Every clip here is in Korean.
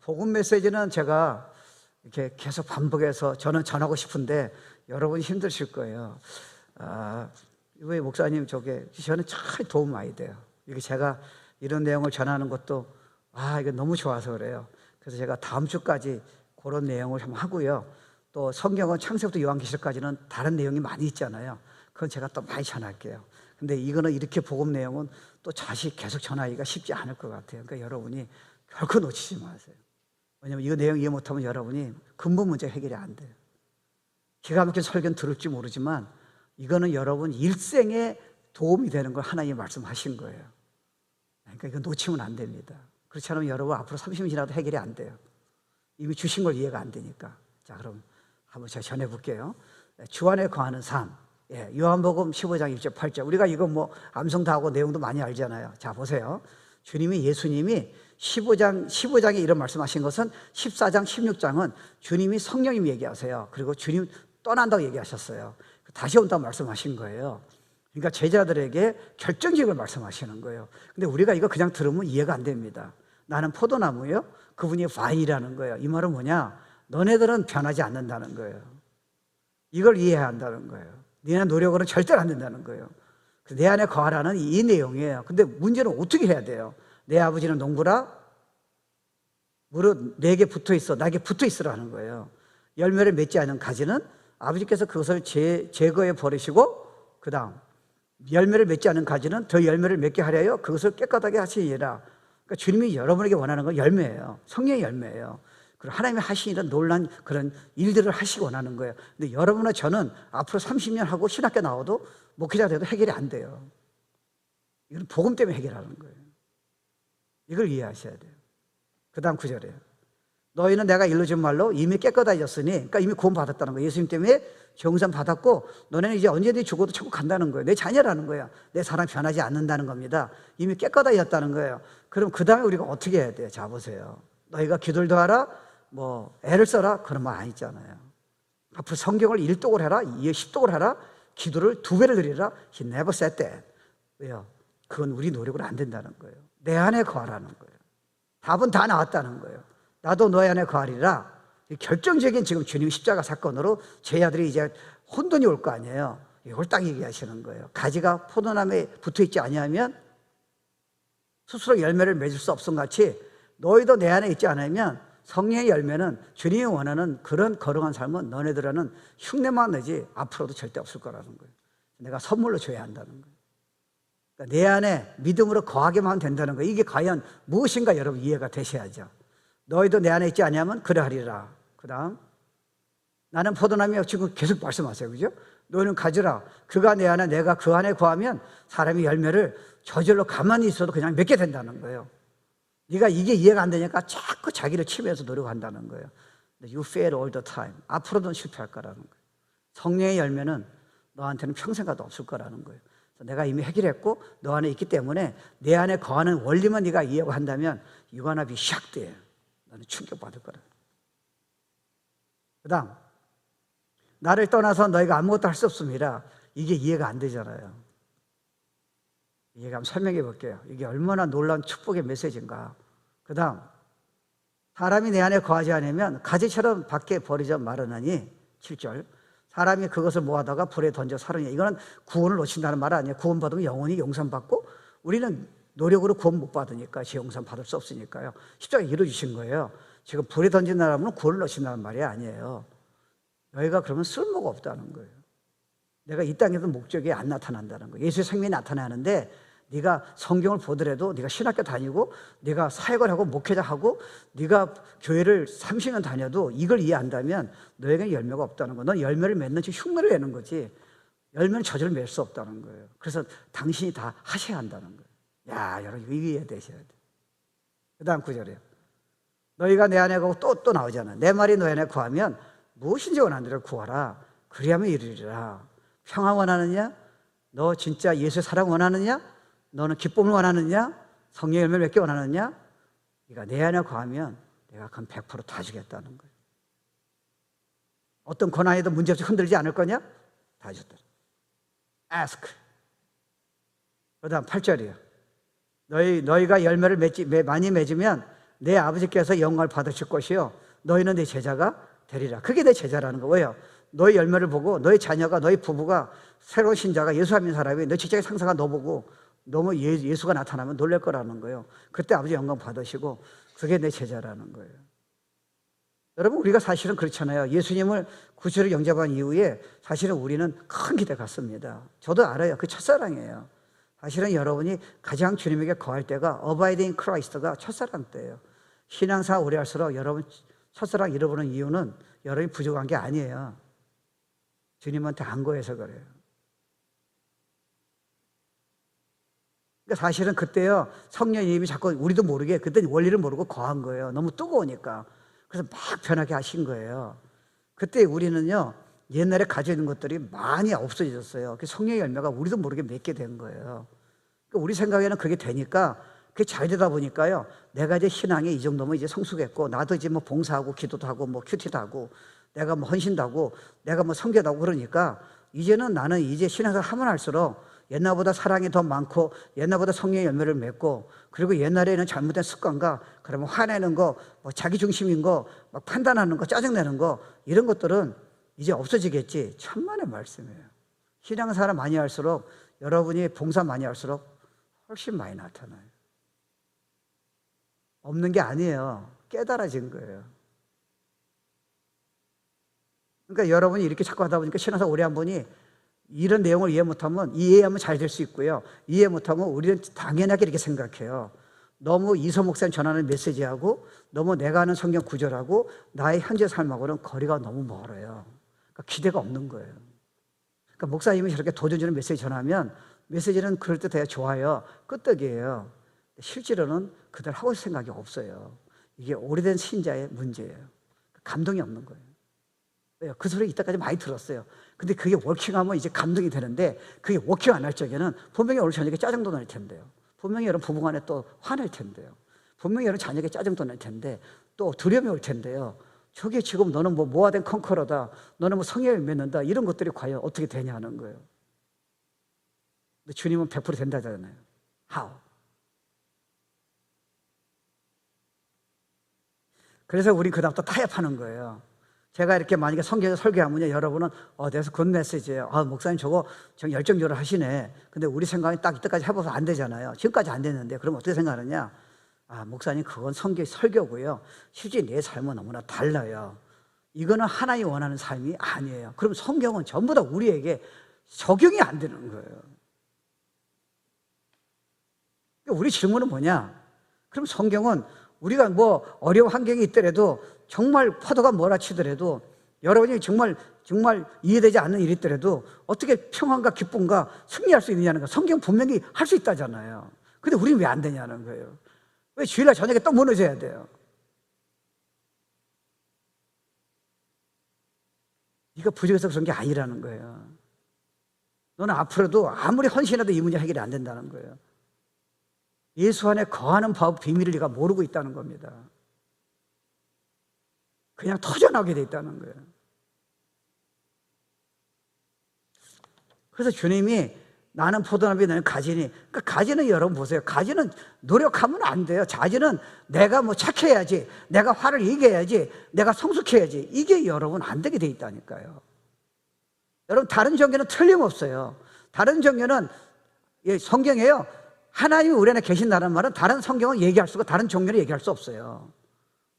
복음 메시지는 제가 이렇게 계속 반복해서 저는 전하고 싶은데 여러분이 힘드실 거예요. 왜 목사님 저는 참 도움 많이 돼요. 이게 제가 이런 내용을 전하는 것도 이거 너무 좋아서 그래요. 그래서 제가 다음 주까지 그런 내용을 좀 하고요. 또 성경은 창세부터 요한계시록까지는 다른 내용이 많이 있잖아요. 그건 제가 또 많이 전할게요. 근데 이거는 이렇게 복음 내용은 또 다시 계속 전하기가 쉽지 않을 것 같아요. 그러니까 여러분이 결코 놓치지 마세요. 왜냐면 이거 내용 이해 못하면 여러분이 근본 문제 해결이 안 돼요. 기가 막힌 설교는 들을지 모르지만 이거는 여러분 일생에 도움이 되는 걸 하나님이 말씀하신 거예요. 그러니까 이거 놓치면 안 됩니다. 그렇지 않으면 여러분 앞으로 30년 지나도 해결이 안 돼요. 이미 주신 걸 이해가 안 되니까. 자, 그럼 한번 제가 전해볼게요. 주 안에 거하는 삶. 요한복음 15장 1절 8절. 우리가 이거 뭐 암송 다 하고 내용도 많이 알잖아요. 자, 보세요. 예수님이 15장에 이런 말씀하신 것은 14장 16장은 주님이 성령님 얘기하세요. 그리고 주님 떠난다고 얘기하셨어요. 다시 온다고 말씀하신 거예요. 그러니까 제자들에게 결정적인 말씀하시는 거예요. 근데 우리가 이거 그냥 들으면 이해가 안 됩니다. 나는 포도나무요, 그분이 바위라는 거예요. 이 말은 뭐냐? 너네들은 변하지 않는다는 거예요. 이걸 이해해야 한다는 거예요. 너네 노력으로는 절대로 안 된다는 거예요. 내 안에 거하라는 이 내용이에요. 근데 문제는 어떻게 해야 돼요? 내 아버지는 농부라 무릇 내게 붙어 있어, 나에게 붙어 있으라는 거예요. 열매를 맺지 않은 가지는 아버지께서 그것을 제거해 버리시고, 그 다음 열매를 맺지 않은 가지는 더 열매를 맺게 하려여 그것을 깨끗하게 하시니라. 그러니까 주님이 여러분에게 원하는 건 열매예요. 성령의 열매예요. 그리고 하나님이 하신 이런 놀란 그런 일들을 하시기 원하는 거예요. 근데 여러분과 저는 앞으로 30년 하고 신학교 나와도 목회자 돼도 해결이 안 돼요. 이건 복음 때문에 해결하는 거예요. 이걸 이해하셔야 돼요. 그 다음 9절이에요. 너희는 내가 일러준 말로 이미 깨끗해졌으니, 그러니까 이미 구원 받았다는 거예요. 예수님 때문에 정산 받았고, 너네는 이제 언제든지 죽어도 천국 간다는 거예요. 내 자녀라는 거예요. 내 사람 변하지 않는다는 겁니다. 이미 깨끗해졌다는 거예요. 그럼 그 다음에 우리가 어떻게 해야 돼요? 자, 보세요. 너희가 기도를 하라, 애를 써라, 그런 말 안 있잖아요. 앞으로 성경을 1독을 해라, 10독을 해라, 기도를 2배를 드리라. He never said that. 왜요? 그건 우리 노력으로 안 된다는 거예요. 내 안에 거하라는 거예요. 답은 다 나왔다는 거예요. 나도 너희 안에 거하리라. 결정적인 지금 주님 십자가 사건으로 제자들이 이제 혼돈이 올 거 아니에요. 이걸 딱 얘기하시는 거예요. 가지가 포도나무에 붙어있지 아니하면 스스로 열매를 맺을 수 없음 같이 너희도 내 안에 있지 않으면 성령의 열매는 주님이 원하는 그런 거룩한 삶은 너네들은 흉내만 내지 앞으로도 절대 없을 거라는 거예요. 내가 선물로 줘야 한다는 거예요. 그러니까 내 안에 믿음으로 거하게만 하면 된다는 거예요. 이게 과연 무엇인가 여러분 이해가 되셔야죠. 너희도 내 안에 있지 아니하면 그러하리라. 그 다음 나는 포도나무야. 지금 계속 말씀하세요. 그죠? 너희는 가지라. 그가 내 안에 내가 그 안에 거하면 사람이 열매를 저절로 가만히 있어도 그냥 맺게 된다는 거예요. 네가 이게 이해가 안 되니까 자꾸 자기를 치면서 노력한다는 거예요. You fail all the time. 앞으로도 실패할 거라는 거예요. 성령의 열매는 너한테는 평생 가도 없을 거라는 거예요. 내가 이미 해결했고 너 안에 있기 때문에 내 안에 거하는 원리만 네가 이해하고 한다면 you're gonna be shocked. 너는 충격받을 거라. 그 다음 나를 떠나서 너희가 아무것도 할 수 없습니다. 이게 이해가 안 되잖아요. 이해가 한번 설명해 볼게요. 이게 얼마나 놀라운 축복의 메시지인가. 그 다음 사람이 내 안에 거하지 않으면 가지처럼 밖에 버리져 마르나니 7절 사람이 그것을 모아다가 불에 던져 사르냐. 이거는 구원을 놓친다는 말 아니에요. 구원 받으면 영원히 용서받고 우리는 노력으로 구원 못 받으니까 용서 받을 수 없으니까요. 십자가에 이루어주신 거예요. 지금 불에 던진 사람은 구원을 놓친다는 말이 아니에요. 너희가 그러면 쓸모가 없다는 거예요. 내가 이 땅에도 목적이 안 나타난다는 거예요. 예수의 생명이 나타나는데 네가 성경을 보더라도 네가 신학교 다니고 네가 사역을 하고 목회자하고 네가 교회를 30년 다녀도 이걸 이해한다면 너에게는 열매가 없다는 거예요. 넌 열매를 맺는 지 흉내를 내는 거지 열매는 저절로 맺을 수 없다는 거예요. 그래서 당신이 다 하셔야 한다는 거예요. 야, 여러분 이거 이해되셔야 돼. 그 다음 9절이에요. 너희가 내 안에 거하고 또 나오잖아. 내 말이 너희 안에 거하면 무엇인지 원하는 대로 구하라. 그리하면 이르리라. 평화 원하느냐? 너 진짜 예수의 사랑 원하느냐? 너는 기쁨을 원하느냐? 성령의 열매를 맺기 원하느냐? 네가 내 안에 거하면 내가 그건 100% 다 주겠다는 거예요. 어떤 고난에도 문제없이 흔들지 않을 거냐? 다 주겠다. Ask. 그 다음 8절이에요. 너희가 열매를 많이 맺으면 내 아버지께서 영광을 받으실 것이요 너희는 내 제자가 되리라. 그게 내 제자라는 거예요. 너의 열매를 보고 너의 자녀가, 너의 부부가, 새로운 신자가, 예수 믿는 사람이 너 직장의 상사가 너 보고 너무 예수가 나타나면 놀랄 거라는 거예요. 그때 아버지 영광 받으시고 그게 내 제자라는 거예요. 여러분, 우리가 사실은 그렇잖아요. 예수님을 구주로 영접한 이후에 사실은 우리는 큰 기대 갖습니다. 저도 알아요. 그 첫사랑이에요. 사실은 여러분이 가장 주님에게 거할 때가 Abiding Christ가 첫사랑 때예요. 신앙생활 오래 할수록 여러분 첫사랑 잃어버리는 이유는 여러분이 부족한 게 아니에요. 주님한테 안 거해서 그래요. 그러니까 사실은 그때요, 성령님이 자꾸 우리도 모르게 그때 원리를 모르고 거한 거예요. 너무 뜨거우니까. 그래서 막 변하게 하신 거예요. 그때 우리는요, 옛날에 가지고 있는 것들이 많이 없어졌어요. 그 성령의 열매가 우리도 모르게 맺게 된 거예요. 그러니까 우리 생각에는 그게 되니까, 그게 잘 되다 보니까요, 내가 이제 신앙이 이 정도면 이제 성숙했고, 나도 이제 뭐 봉사하고 기도도 하고 뭐 큐티도 하고, 내가 뭐 헌신도 하고, 내가 뭐 성교도 하고 그러니까, 이제는 나는 이제 신앙생활 하면 할수록 옛날보다 사랑이 더 많고, 옛날보다 성령의 열매를 맺고, 그리고 옛날에는 잘못된 습관과, 그러면 화내는 거, 뭐 자기중심인 거, 막 판단하는 거, 짜증내는 거, 이런 것들은 이제 없어지겠지. 천만의 말씀이에요. 신앙생활 많이 할수록, 여러분이 봉사 많이 할수록 훨씬 많이 나타나요. 없는 게 아니에요. 깨달아진 거예요. 그러니까 여러분이 이렇게 자꾸 하다 보니까 신앙생활 오래 한 분이 이런 내용을 이해 못하면, 이해하면 잘 될 수 있고요, 이해 못하면 우리는 당연하게 이렇게 생각해요. 너무 이서 목사님 전하는 메시지하고 너무 내가 아는 성경 구절하고 나의 현재 삶하고는 거리가 너무 멀어요. 그러니까 기대가 없는 거예요. 그러니까 목사님이 저렇게 도전 주는 메시지 전하면 메시지는 그럴듯해요. 좋아요. 끄떡이에요. 실제로는 그들 하고 있을 생각이 없어요. 이게 오래된 신자의 문제예요. 감동이 없는 거예요. 왜요? 그 소리 이때까지 많이 들었어요. 근데 그게 워킹하면 이제 감동이 되는데, 그게 워킹 안 할 적에는 분명히 오늘 저녁에 짜증도 날 텐데요. 분명히 여러분 부부간에 또 화낼 텐데요. 분명히 여러분 자녀에게 짜증도 날 텐데, 또 두려움이 올 텐데요. 저게 지금 너는 뭐 모아된 컨커러다, 너는 뭐 성령을 맺는다, 이런 것들이 과연 어떻게 되냐는 거예요. 근데 주님은 100% 된다잖아요. How? 그래서 우리 그다음부터 타협하는 거예요. 제가 이렇게 만약에 성경에서 설교하면요, 여러분은 that's good message예요. 목사님 저거 열정적으로 하시네. 근데 우리 생각이 딱 이때까지 해봐서 안 되잖아요. 지금까지 안 됐는데, 그럼 어떻게 생각하느냐? 목사님 그건 설교고요, 실제 내 삶은 너무나 달라요. 이거는 하나님 원하는 삶이 아니에요. 그럼 성경은 전부 다 우리에게 적용이 안 되는 거예요. 우리 질문은 뭐냐? 그럼 성경은 우리가 뭐 어려운 환경이 있더라도, 정말 파도가 몰아치더라도, 여러분이 정말 이해되지 않는 일이 있더라도 어떻게 평안과 기쁨과 승리할 수 있느냐는 거, 성경 분명히 할 수 있다잖아요. 근데 우리는 왜 안 되냐는 거예요. 왜 주일날 저녁에 또 무너져야 돼요? 네가 부족해서 그런 게 아니라는 거예요. 너는 앞으로도 아무리 헌신해도 이 문제 해결이 안 된다는 거예요. 예수 안에 거하는 법, 비밀을 네가 모르고 있다는 겁니다. 그냥 터져나오게 돼 있다는 거예요. 그래서 주님이 나는 포도나무에 너는 가지니, 그러니까 가지는 여러분 보세요. 가지는 노력하면 안 돼요. 가지는 내가 뭐 착해야지, 내가 화를 이겨야지, 내가 성숙해야지, 이게 여러분 안 되게 돼 있다니까요. 여러분, 다른 종교는 틀림없어요. 다른 종교는 성경에요, 하나님이 우리 안에 계신다는 말은 다른 성경은 얘기할 수가, 다른 종교는 얘기할 수 없어요.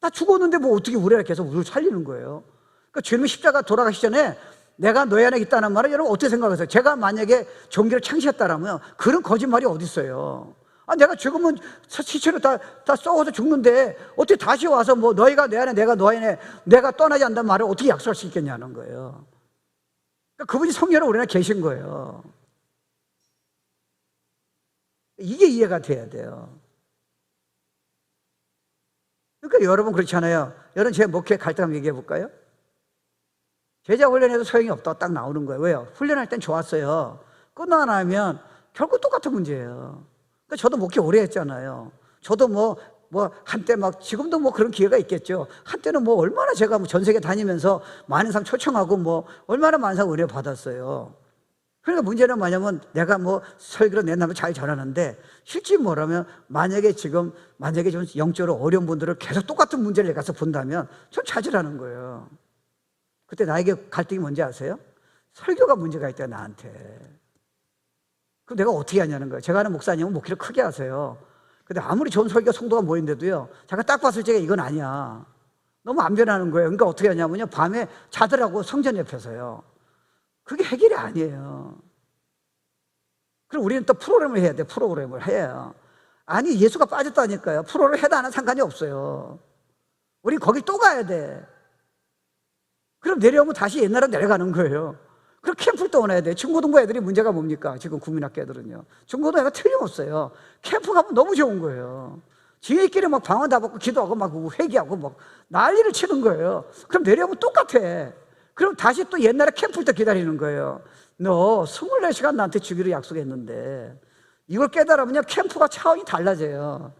다 죽었는데 뭐 어떻게 우리 안에 계속 우리를 살리는 거예요? 그러니까 주님이 십자가 돌아가시 전에 내가 너희 안에 있다는 말을 여러분 어떻게 생각하세요? 제가 만약에 종교를 창시했다라면 그런 거짓말이 어디 있어요? 내가 죽으면 시체로 다 썩어서 죽는데 어떻게 다시 와서 뭐 너희가 내 안에, 내가 너희 안에, 내가 떠나지 않는다는 말을 어떻게 약속할 수 있겠냐는 거예요. 그러니까 그분이 성령으로 우리 안에 계신 거예요. 이게 이해가 돼야 돼요. 그러니까 여러분 그렇잖아요. 여러분 제 목회 갈 때 한번 얘기해 볼까요? 제자 훈련해도 소용이 없다 딱 나오는 거예요. 왜요? 훈련할 땐 좋았어요. 끝나고 나면 결국 똑같은 문제예요. 그러니까 저도 목회 오래 했잖아요. 저도 뭐 한때 막, 지금도 뭐 그런 기회가 있겠죠. 한때는 뭐 얼마나 제가 뭐 전 세계 다니면서 만인상 초청하고 뭐 얼마나 만상 의뢰 받았어요. 그러니까 문제는 뭐냐면 내가 뭐 설교를 내 남을 잘 전하는데 실제 뭐라면 만약에 좀 영적으로 어려운 분들을 계속 똑같은 문제를 가서 본다면 좀 찾으라는 거예요. 그때 나에게 갈등이 뭔지 아세요? 설교가 문제가 있다 나한테. 그럼 내가 어떻게 하냐는 거예요. 제가 아는 목사님은 목회를 크게 하세요. 근데 아무리 좋은 설교 성도가 모인데도요, 제가 딱 봤을 때 이건 아니야. 너무 안 변하는 거예요. 그러니까 어떻게 하냐면요, 밤에 자더라고 성전 옆에서요. 그게 해결이 아니에요. 그럼 우리는 또 프로그램을 해야 돼. 프로그램을 해야. 아니, 예수가 빠졌다니까요. 프로를 해도 안 하는 상관이 없어요. 우리 거기 또 가야 돼. 그럼 내려오면 다시 옛날로 내려가는 거예요. 그럼 캠프를 또 오나야 돼. 중고등부 애들이 문제가 뭡니까? 지금 국민학교 애들은요. 중고등부 애가 틀림없어요. 캠프 가면 너무 좋은 거예요. 지네끼리 막 방언 다 받고 기도하고 막 회개하고 막 난리를 치는 거예요. 그럼 내려오면 똑같아. 그럼 다시 또 옛날에 캠프를 또 기다리는 거예요. 너 24시간 나한테 주기로 약속했는데 이걸 깨달으면요 캠프가 차원이 달라져요.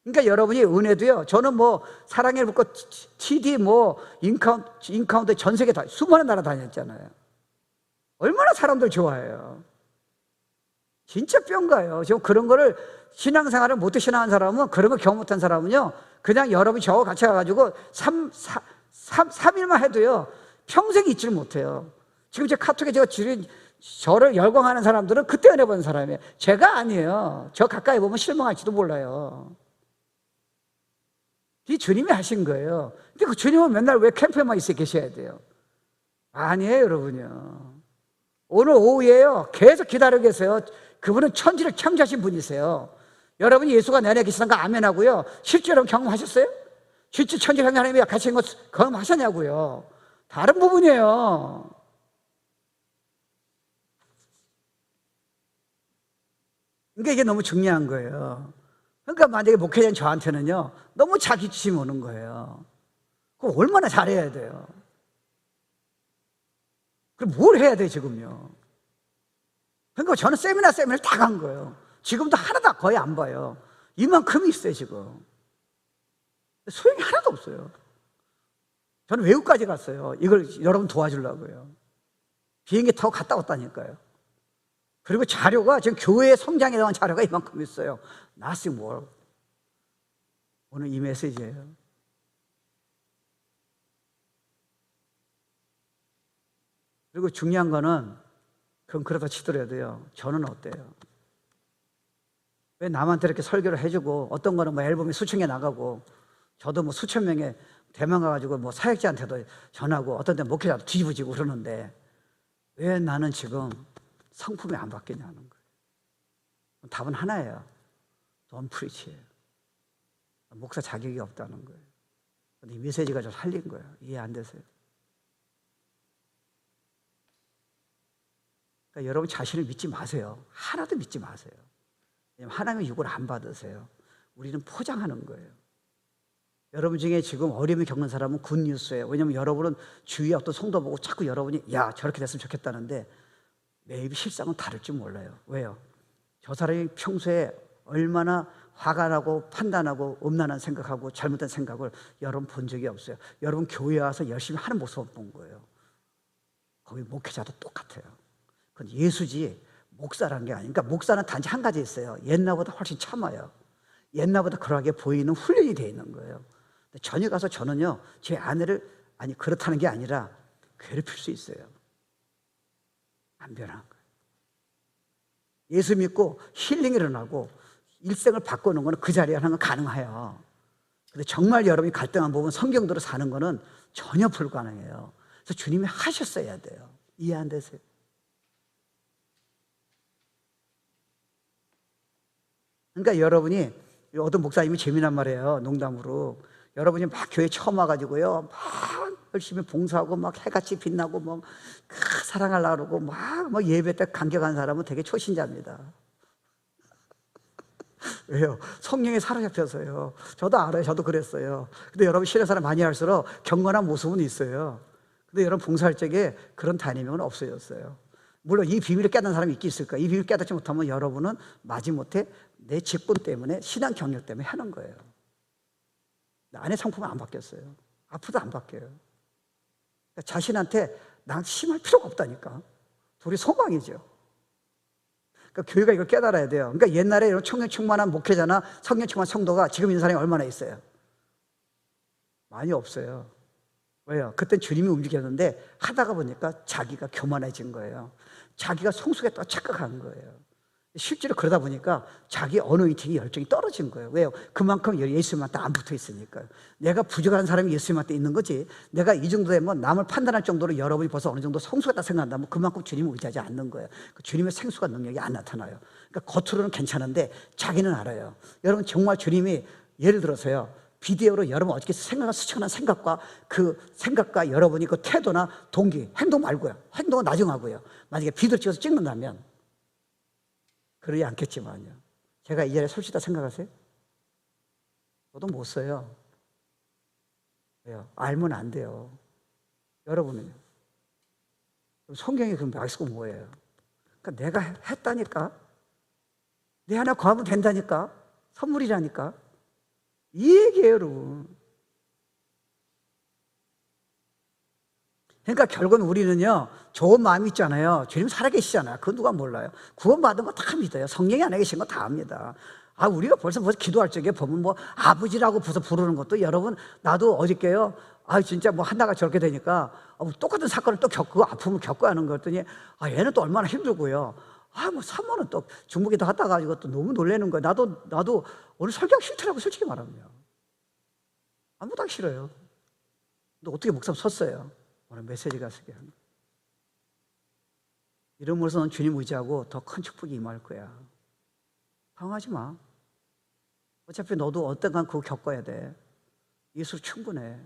그러니까 여러분이 은혜도요, 저는 뭐 사랑의 불꽃 TD 뭐 인카운트 전 세계 다 수많은 나라 다녔잖아요. 얼마나 사람들 좋아해요. 진짜 뿅가요. 지금 그런 거를 신앙생활을 못해 신앙한 사람은, 그런 거 경험 못한 사람은요, 그냥 여러분이 저하고 같이 가가지고 3일만 해도요 평생 잊지를 못해요. 지금 제 카톡에 제가 저를 열광하는 사람들은 그때 은혜 본 사람이에요. 제가 아니에요. 저 가까이 보면 실망할지도 몰라요. 이 주님이 하신 거예요. 근데 그 주님은 맨날 왜 캠프에만 있어 계셔야 돼요? 아니에요, 여러분요. 오늘 오후에요 계속 기다리고 계세요. 그분은 천지를 창조하신 분이세요. 여러분이 예수가 내 안에 계시다는 거 아멘하고요, 실제로 경험하셨어요? 실제 천지 하나님이 같이 있는 거 경험하셨냐고요? 다른 부분이에요. 그러니까 이게 너무 중요한 거예요. 그러니까 만약에 목회자인 저한테는요 너무 자기주심이 오는 거예요. 그럼 얼마나 잘해야 돼요? 그럼 뭘 해야 돼 지금요? 그러니까 저는 세미나를 다 간 거예요. 지금도 하나도 거의 안 봐요. 이만큼이 있어요 지금. 소용이 하나도 없어요. 저는 외국까지 갔어요. 이걸 여러분 도와주려고요. 비행기 타고 갔다 왔다니까요. 그리고 자료가 지금 교회의 성장에 대한 자료가 이만큼 있어요. Nothing more. 오늘 이 메시지예요. 그리고 중요한 거는, 그럼 그러다 치더라도요, 저는 어때요? 왜 남한테 이렇게 설교를 해주고, 어떤 거는 뭐 앨범이 수천 개 나가고, 저도 뭐 수천 명의 대만 가가지고 뭐 사역자한테도 전하고, 어떤 데 목회자도 뒤집어지고 그러는데, 왜 나는 지금 성품이 안 바뀌냐는 거예요. 답은 하나예요. Don't preach예요. 목사 자격이 없다는 거예요. 근데 이 메시지가 좀 살린 거예요. 이해 안 되세요? 그러니까 여러분 자신을 믿지 마세요. 하나도 믿지 마세요. 왜냐하면 하나님의 유고를 안 받으세요. 우리는 포장하는 거예요. 여러분 중에 지금 어려움을 겪는 사람은 굿뉴스예요. 왜냐하면 여러분은 주위에 어떤 성도 보고 자꾸 여러분이 야 저렇게 됐으면 좋겠다는데 매일 실상은 다를지 몰라요. 왜요? 저 사람이 평소에 얼마나 화가 나고 판단하고 음란한 생각하고 잘못된 생각을 여러분 본 적이 없어요. 여러분 교회에 와서 열심히 하는 모습을 본 거예요. 거기 목회자도 똑같아요. 그건 예수지 목사라는 게 아니니까. 목사는 단지 한 가지 있어요. 옛날보다 훨씬 참아요. 옛날보다 그러하게 보이는 훈련이 되어 있는 거예요. 전에 가서 저는요 제 아내를 그렇다는 게 아니라 괴롭힐 수 있어요. 안 변한 거예요. 예수 믿고 힐링이 일어나고 일생을 바꾸는 거는 그 자리에 하는 건 가능해요. 근데 정말 여러분이 갈등한 부분 성경대로 사는 거는 전혀 불가능해요. 그래서 주님이 하셨어야 돼요. 이해 안 되세요? 그러니까 여러분이, 어떤 목사님이 재미난 말이에요. 농담으로. 여러분이 막 교회 처음 와가지고요 막 열심히 봉사하고 막 해같이 빛나고 막 사랑하려고 그러고 막 예배 때 감격한 사람은 되게 초신자입니다. 왜요? 성령에 사로잡혀서요. 저도 알아요. 저도 그랬어요. 근데 여러분 신앙생활 많이 할수록 경건한 모습은 있어요. 근데 여러분 봉사할 적에 그런 다니명은 없어졌어요. 물론 이 비밀을 깨닫는 사람이 있긴 있을 거예요. 이 비밀을 깨닫지 못하면 여러분은 마지못해 내 직분 때문에, 신앙 경력 때문에 하는 거예요. 안의 성품은 안 바뀌었어요. 앞으로도 안 바뀌어요. 그러니까 자신한테 난 심할 필요가 없다니까. 둘이 소망이죠. 그러니까 교회가 이걸 깨달아야 돼요. 그러니까 옛날에 이런 성령 충만한 목회자나 성령 충만한 성도가 지금 있는 사람이 얼마나 있어요? 많이 없어요. 왜요? 그때 주님이 움직였는데 하다가 보니까 자기가 교만해진 거예요. 자기가 성숙했다고 착각한 거예요. 실제로 그러다 보니까 자기 어노인팅이 열정이 떨어진 거예요. 왜요? 그만큼 예수님한테 안 붙어 있으니까요. 내가 부족한 사람이 예수님한테 있는 거지, 내가 이 정도 되면 남을 판단할 정도로 여러분이 벌써 어느 정도 성숙했다 생각한다면 그만큼 주님을 의지하지 않는 거예요. 주님의 생수가 능력이 안 나타나요. 그러니까 겉으로는 괜찮은데 자기는 알아요. 여러분 정말 주님이 예를 들어서요, 비디오로 여러분 어저께 생각한 스쳐난 생각과 그 생각과 여러분이 그 태도나 동기, 행동 말고요, 행동은 나중하고요, 만약에 비디오를 찍어서 찍는다면 그러지 않겠지만요, 제가 이 자리에 솔직히 다 생각하세요? 저도 못 써요. 왜요? 알면 안 돼요. 여러분은요? 성경에 그럼 말씀이 뭐예요? 그러니까 내가 했다니까, 내 하나 과하면 된다니까, 선물이라니까, 이 얘기예요, 여러분. 그러니까 결국은 우리는요, 좋은 마음이 있잖아요. 주님 살아계시잖아요. 그건 누가 몰라요. 구원받은 거 다 믿어요. 성령이 안에 계신 거 다 압니다. 우리가 벌써 기도할 적에 보면 뭐 아버지라고 벌써 부르는 것도, 여러분, 나도 어저께요, 진짜 뭐 하나가 저렇게 되니까 똑같은 사건을 또 겪고 아픔을 겪고 하는 거 같더니 얘는 또 얼마나 힘들고요. 뭐 사모는 또 중국에도 갔다 가지고 또 너무 놀라는 거예요. 나도 오늘 설교하기 싫더라고, 솔직히 말하면. 아무도 하기 싫어요. 근데 어떻게 목사님 섰어요? 오늘 메시지가 쓰게 하는 거예요. 이러면서 넌 주님 의지하고 더 큰 축복이 임할 거야. 당하지 마. 어차피 너도 어떤간 그거 겪어야 돼. 예수로 충분해.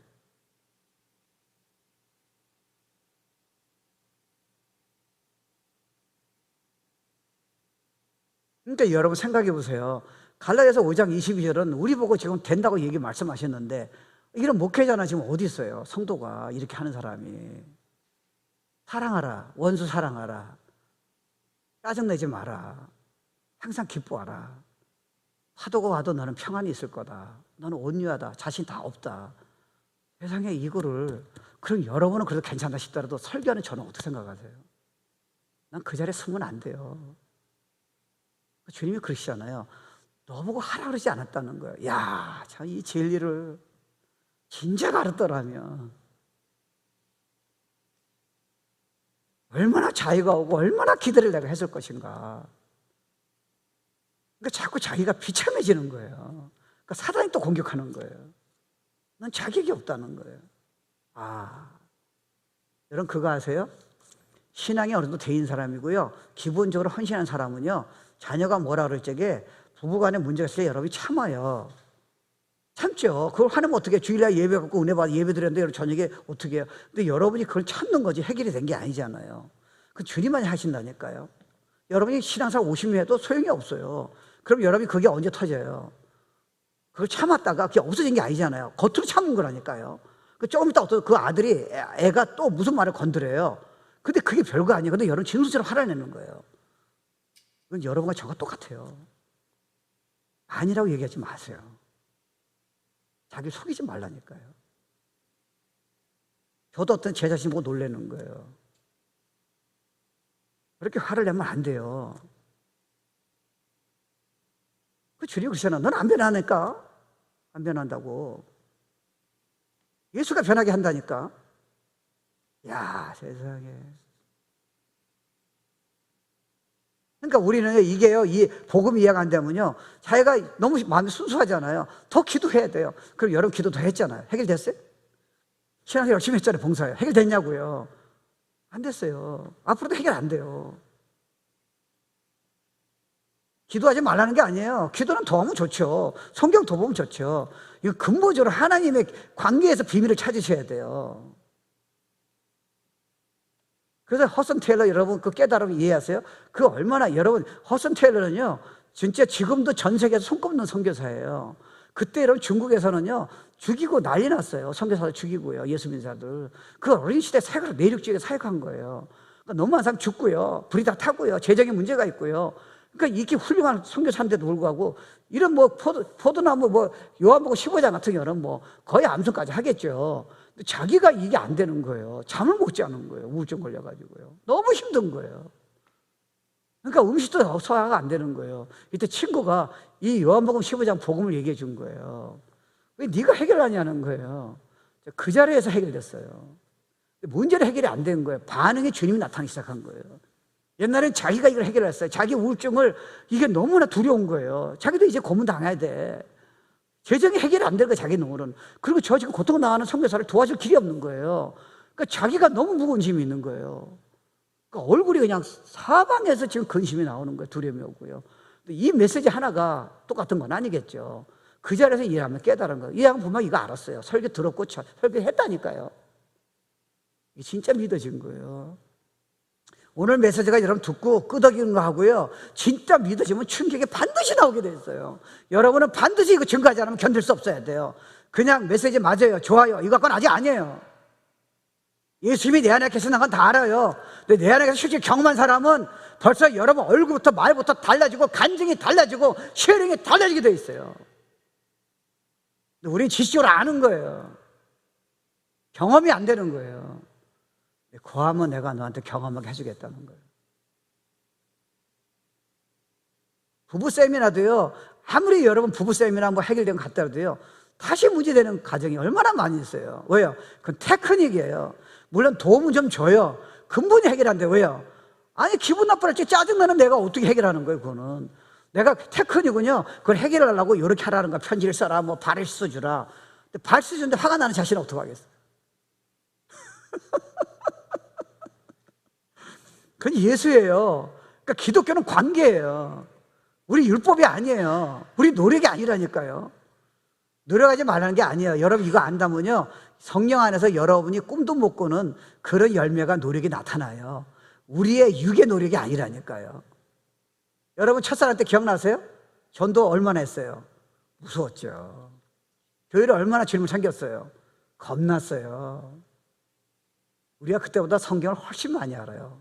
그러니까 여러분 생각해 보세요. 갈라디아서 5장 22절은 우리 보고 지금 된다고 말씀하셨는데, 이런 목회자나 지금 어디 있어요? 성도가 이렇게 하는 사람이. 사랑하라, 원수 사랑하라, 짜증내지 마라, 항상 기뻐하라, 파도가 와도 너는 평안이 있을 거다, 너는 온유하다, 자신 다 없다. 세상에 이거를, 그럼 여러분은 그래도 괜찮다 싶더라도 설교하는 저는 어떻게 생각하세요? 난 그 자리에 서면 안 돼요. 주님이 그러시잖아요. 너보고 하라 그러지 않았다는 거예요. 야, 참 이 진리를 진작 알았더라면 얼마나 자유가 오고 얼마나 기대를 내가 했을 것인가. 그러니까 자꾸 자기가 비참해지는 거예요. 그러니까 사단이 또 공격하는 거예요. 난 자격이 없다는 거예요. 여러분 그거 아세요? 신앙이 어느 정도 돼있는 사람이고요, 기본적으로 헌신한 사람은요, 자녀가 뭐라 그럴 적에 부부간에 문제가 있을 때 여러분이 참아요. 참죠. 그걸 화내면 어떻게 해요? 주일날 예배 갖고 은혜 받아 예배 드렸는데 여러분 저녁에 어떻게 해요? 근데 여러분이 그걸 참는 거지 해결이 된 게 아니잖아요. 그 주님만이 하신다니까요. 여러분이 신앙생활 50년 해도 소용이 없어요. 그럼 여러분이 그게 언제 터져요? 그걸 참았다가 그게 없어진 게 아니잖아요. 겉으로 참은 거라니까요. 조금 있다 그 아들이, 애가 또 무슨 말을 건드려요. 근데 그게 별거 아니에요. 근데 여러분 진술처럼 화내는 거예요. 그건 여러분과 저가 똑같아요. 아니라고 얘기하지 마세요. 자기 속이지 말라니까요. 저도 어떤 제 자신 보고 놀라는 거예요. 그렇게 화를 내면 안 돼요. 그 주님이 그러잖아. 넌 안 변하니까. 안 변한다고. 예수가 변하게 한다니까. 야, 세상에. 그러니까 우리는 이게요, 이 복음 이해가 안 되면요, 자기가 너무 마음이 순수하잖아요. 더 기도해야 돼요. 그럼 여러분 기도 더 했잖아요. 해결됐어요? 신앙생활 열심히 했잖아요. 봉사요. 해결됐냐고요? 안 됐어요. 앞으로도 해결 안 돼요. 기도하지 말라는 게 아니에요. 기도는 더 하면 좋죠. 성경 더 보면 좋죠. 이거 근본적으로 하나님의 관계에서 비밀을 찾으셔야 돼요. 그래서 허슨 테일러 여러분 그 깨달음 이해하세요? 그 얼마나, 여러분 허슨 테일러는요 진짜 지금도 전 세계에서 손꼽는 선교사예요. 그때 여러분 중국에서는요 죽이고 난리 났어요. 선교사들 죽이고요, 예수 믿는 그 어린 시대 사역을 내륙지역에 사역한 거예요. 그러니까 너무 많은 사람 죽고요, 불이 다 타고요, 재정에 문제가 있고요. 그러니까 이렇게 훌륭한 선교사인데도 불구하고 이런 뭐 포도나무 뭐 요한복음 15장 같은 경우는 뭐 거의 암송까지 하겠죠. 근데 자기가 이게 안 되는 거예요. 잠을 못 자는 거예요. 우울증 걸려가지고요. 너무 힘든 거예요. 그러니까 음식도 소화가 안 되는 거예요. 이때 친구가 이 요한복음 15장 복음을 얘기해 준 거예요. 왜 네가 해결하냐는 거예요. 그 자리에서 해결됐어요. 문제는 해결이 안 된 거예요. 반응에 주님이 나타나기 시작한 거예요. 옛날엔 자기가 이걸 해결했어요. 자기 우울증을, 이게 너무나 두려운 거예요. 자기도 이제 고문 당해야 돼. 재정이 해결이 안 되는 거예요, 자기 눈으로는. 그리고 저 지금 고통 당하는 선교사를 도와줄 길이 없는 거예요. 그러니까 자기가 너무 무거운 짐이 있는 거예요. 그러니까 얼굴이 그냥 사방에서 지금 근심이 나오는 거예요. 두려움이 오고요. 이 메시지 하나가 똑같은 건 아니겠죠. 그 자리에서 이해하면 깨달은 거예요. 이 양은 분명히 이거 알았어요. 설교 들었고 설교했다니까요. 이게 진짜 믿어진 거예요. 오늘 메시지가 여러분 듣고 끄덕이는 거 하고요, 진짜 믿어지면 충격이 반드시 나오게 돼 있어요. 여러분은 반드시 이거 증거하지 않으면 견딜 수 없어야 돼요. 그냥 메시지 맞아요, 좋아요, 이거 갖고는 아직 아니에요. 예수님이 내 안에 계시는 건 다 알아요. 근데 내 안에 계서 실제 경험한 사람은 벌써 여러분 얼굴부터 말부터 달라지고 간증이 달라지고 쉐어링이 달라지게 돼 있어요. 근데 우리는 지식적으로 아는 거예요. 경험이 안 되는 거예요. 고하면 내가 너한테 경험하게 해주겠다는 거예요. 부부 세미나도요, 아무리 여러분 부부 세미나 뭐 해결된 것 같더라도요, 다시 문제되는 가정이 얼마나 많이 있어요. 왜요? 그건 테크닉이에요. 물론 도움은 좀 줘요. 근본이 해결 안 돼요. 왜요? 아니, 기분 나쁠 때 짜증나는 내가 어떻게 해결하는 거예요, 그거는. 내가 테크닉은요, 그걸 해결하려고 이렇게 하라는 거야. 편지를 써라, 뭐 발을 써주라. 근데 발 써주는데 화가 나는 자신은 어떡하겠어요? 그건 예수예요. 그러니까 기독교는 관계예요. 우리 율법이 아니에요. 우리 노력이 아니라니까요. 노력하지 말라는 게 아니에요. 여러분 이거 안다면요, 성령 안에서 여러분이 꿈도 못 꾸는 그런 열매가, 노력이 나타나요. 우리의 육의 노력이 아니라니까요. 여러분 첫사랑 때 기억나세요? 전도 얼마나 했어요? 무서웠죠. 교회를 얼마나 질문 챙겼어요? 겁났어요. 우리가 그때보다 성경을 훨씬 많이 알아요.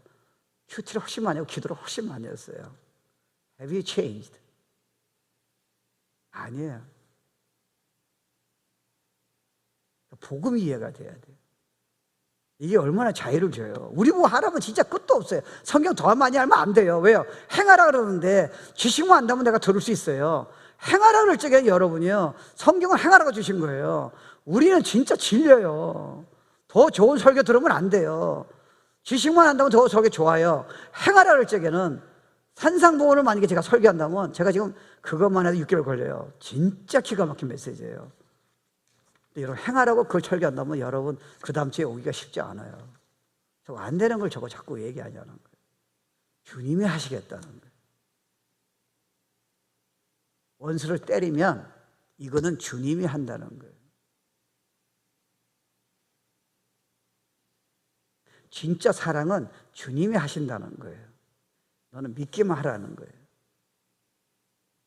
큐티를 훨씬 많이 하고 기도를 훨씬 많이 했어요. Have you changed? 아니에요. 복음이 이해가 돼야 돼요. 이게 얼마나 자유를 줘요. 우리 보고 하라면 진짜 끝도 없어요. 성경 더 많이 알면 안 돼요. 왜요? 행하라 그러는데 지식만 안다면 내가 들을 수 있어요. 행하라 그럴 적에 여러분이요, 성경을 행하라고 주신 거예요. 우리는 진짜 질려요. 더 좋은 설교 들으면 안 돼요. 지식만 한다면 더 저게 좋아요. 행하라 그럴 적에는, 산상보훈을 만약에 제가 설교한다면 제가 지금 그것만 해도 6개월 걸려요. 진짜 기가 막힌 메시지예요. 근데 여러분 행하라고 그걸 설교한다면 여러분 그 다음 주에 오기가 쉽지 않아요. 저거 안 되는 걸 저거 자꾸 얘기하냐는 거예요. 주님이 하시겠다는 거예요. 원수를 때리면 이거는 주님이 한다는 거예요. 진짜 사랑은 주님이 하신다는 거예요. 너는 믿기만 하라는 거예요.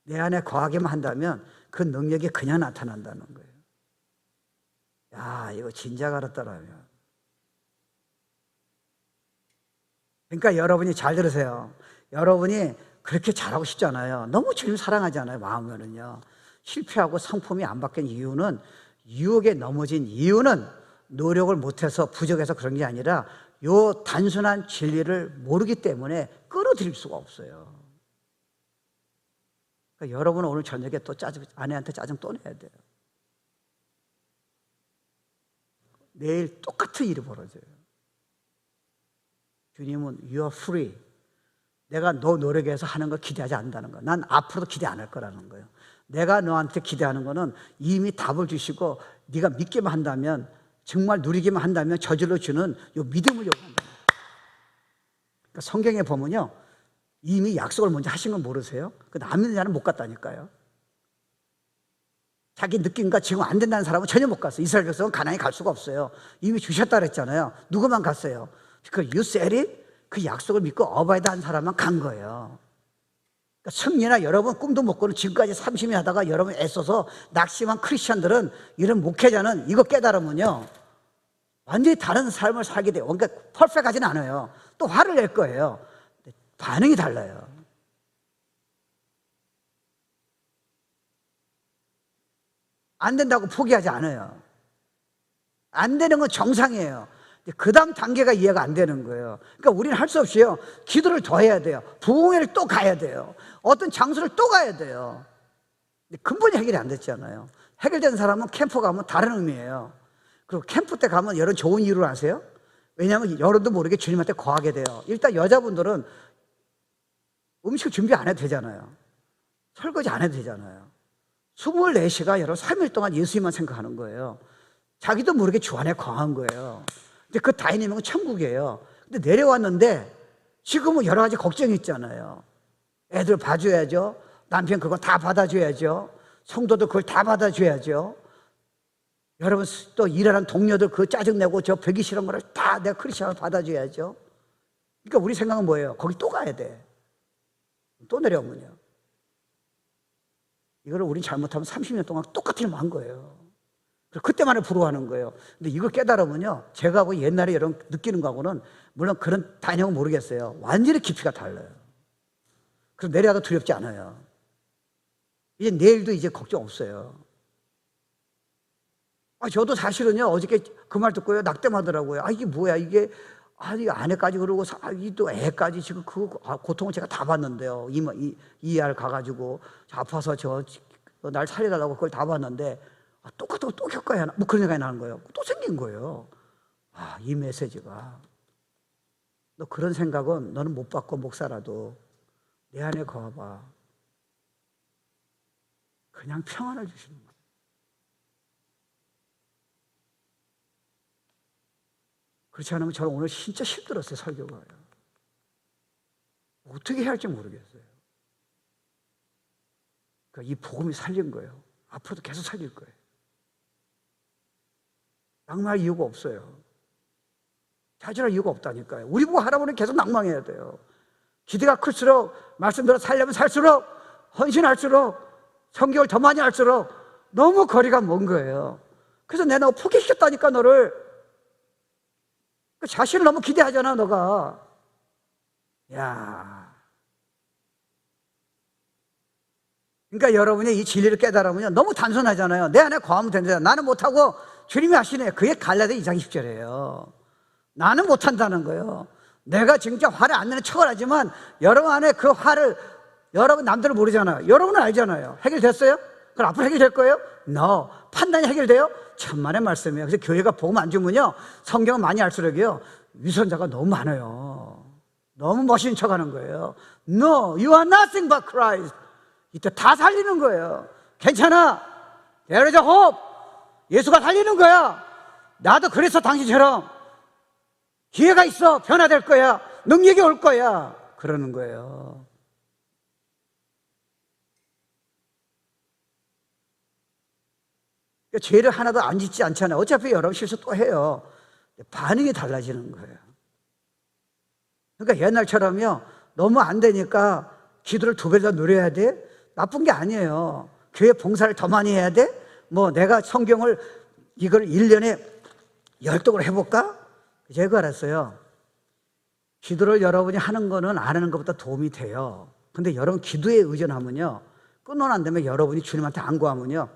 내 안에 거하기만 한다면 그 능력이 그냥 나타난다는 거예요. 야, 이거 진작 알았더라면. 그러니까 여러분이 잘 들으세요. 여러분이 그렇게 잘하고 싶잖아요. 너무 주님 사랑하잖아요, 마음으로는요. 실패하고 성품이 안 바뀐 이유는, 유혹에 넘어진 이유는 노력을 못해서 부족해서 그런 게 아니라 요 단순한 진리를 모르기 때문에 끌어들일 수가 없어요. 그러니까 여러분은 오늘 저녁에 또 아내한테 짜증 또 내야 돼요. 내일 똑같은 일이 벌어져요. 주님은 You are free. 내가 너 노력해서 하는 걸 기대하지 않는다는 거예요. 난 앞으로도 기대 안 할 거라는 거예요. 내가 너한테 기대하는 거는 이미 답을 주시고 네가 믿기만 한다면, 정말 누리기만 한다면 저절로 주는 요 믿음을 요구한다. 그러니까 성경에 보면요, 이미 약속을 먼저 하신 건 모르세요? 근데 안 믿는 자는 못 갔다니까요. 자기 느낌과 지금 안 된다는 사람은 전혀 못 갔어요. 이스라엘 백성은 가나안에 갈 수가 없어요. 이미 주셨다 그랬잖아요. 누구만 갔어요? 그 You said it? 그 약속을 믿고 어바이드 한 사람만 간 거예요. 그러니까 승리나 여러분 꿈도 못 꾸는 지금까지 30년 하다가 여러분 애써서 낙심한 크리스천들은, 이런 목회자는 이거 깨달으면요 완전히 다른 삶을 살게 돼요. 그러니까 퍼펙트하지는 않아요. 또 화를 낼 거예요. 반응이 달라요. 안 된다고 포기하지 않아요. 안 되는 건 정상이에요. 그 다음 단계가 이해가 안 되는 거예요. 그러니까 우리는 할 수 없이요, 기도를 더 해야 돼요. 부흥회를 또 가야 돼요. 어떤 장소를 또 가야 돼요. 근본이 해결이 안 됐잖아요. 해결된 사람은 캠프 가면 다른 의미예요. 그리고 캠프 때 가면 여러분 좋은 이유를 아세요? 왜냐하면 여러분도 모르게 주님한테 거하게 돼요. 일단 여자분들은 음식 준비 안 해도 되잖아요. 설거지 안 해도 되잖아요. 24시간 여러분 3일 동안 예수님만 생각하는 거예요. 자기도 모르게 주 안에 거한 거예요. 근데 그 다이내믹은 천국이에요. 근데 내려왔는데 지금은 여러 가지 걱정이 있잖아요. 애들 봐줘야죠. 남편 그거 다 받아줘야죠. 성도들 그걸 다 받아줘야죠. 여러분 또 일하는 동료들 그 짜증내고 저 배기 싫은 거를 다 내가 크리스천을 받아줘야죠. 그러니까 우리 생각은 뭐예요? 거기 또 가야 돼. 또 내려오면요. 이거를 우리 잘못하면 30년 동안 똑같은 일만 한 거예요. 그때만을 부러워하는 거예요. 근데 이거 깨달으면요, 제가 하고 옛날에 여러분 느끼는 거하고는 물론 그런 단형은 모르겠어요. 완전히 깊이가 달라요. 그래서 내려가도 두렵지 않아요. 이제 내일도 이제 걱정 없어요. 저도 사실은요, 어저께 그 말 듣고요, 낙담하더라고요. 이게 뭐야, 이게, 이 아내까지 그러고, 또 애까지 지금 그 고통을 제가 다 봤는데요. 이알 가가지고, 아파서 날 살려달라고 그걸 다 봤는데, 똑같은 거 또 겪어야 하나? 뭐 그런 생각이 나는 거예요. 또 생긴 거예요. 이 메시지가. 너 그런 생각은 너는 못 받고 못 살아도 내 안에 거봐. 그냥 평안을 주시는 거예요. 그렇지 않으면 저는 오늘 진짜 힘들었어요, 설교가. 어떻게 해야 할지 모르겠어요. 그러니까 이 복음이 살린 거예요. 앞으로도 계속 살릴 거예요. 낭망할 이유가 없어요. 좌절할 이유가 없다니까요. 우리 보고 하라고는 계속 낭망해야 돼요. 기대가 클수록, 말씀대로 살려면 살수록, 헌신할수록, 성경을 더 많이 할수록 너무 거리가 먼 거예요. 그래서 내가 너 포기시켰다니까, 너를. 자신을 너무 기대하잖아, 너가. 그러니까 여러분이 이 진리를 깨달으면 너무 단순하잖아요. 내 안에 거하면 된다. 나는 못하고 주님이 하시네. 그게 갈라디아 2장 10절이에요. 나는 못한다는 거예요. 내가 진짜 화를 안 내는 척을 하지만 여러분 안에 그 화를, 여러분 남들은 모르잖아요. 여러분은 알잖아요. 해결됐어요? 그럼 앞으로 해결될 거예요? No. 판단이 해결돼요? 천만의 말씀이에요. 그래서 교회가 복음 안 주면요, 성경을 많이 할수록요, 위선자가 너무 많아요. 너무 멋있는 척 하는 거예요. No, you are nothing but Christ. 이때 다 살리는 거예요. 괜찮아. There is a hope. 예수가 살리는 거야. 나도 그래서 당신처럼 기회가 있어. 변화될 거야. 능력이 올 거야. 그러는 거예요. 죄를 하나도 안 짓지 않잖아요. 어차피 여러분 실수 또 해요. 반응이 달라지는 거예요. 그러니까 옛날처럼요, 너무 안 되니까 기도를 2배 더 누려야 돼? 나쁜 게 아니에요. 교회 봉사를 더 많이 해야 돼? 내가 성경을 이걸 1년에 10독을 해볼까? 제가 알았어요. 기도를 여러분이 하는 거는 안 하는 것보다 도움이 돼요. 근데 여러분 기도에 의존하면요, 끊어 안 되면 여러분이 주님한테 안 구하면요,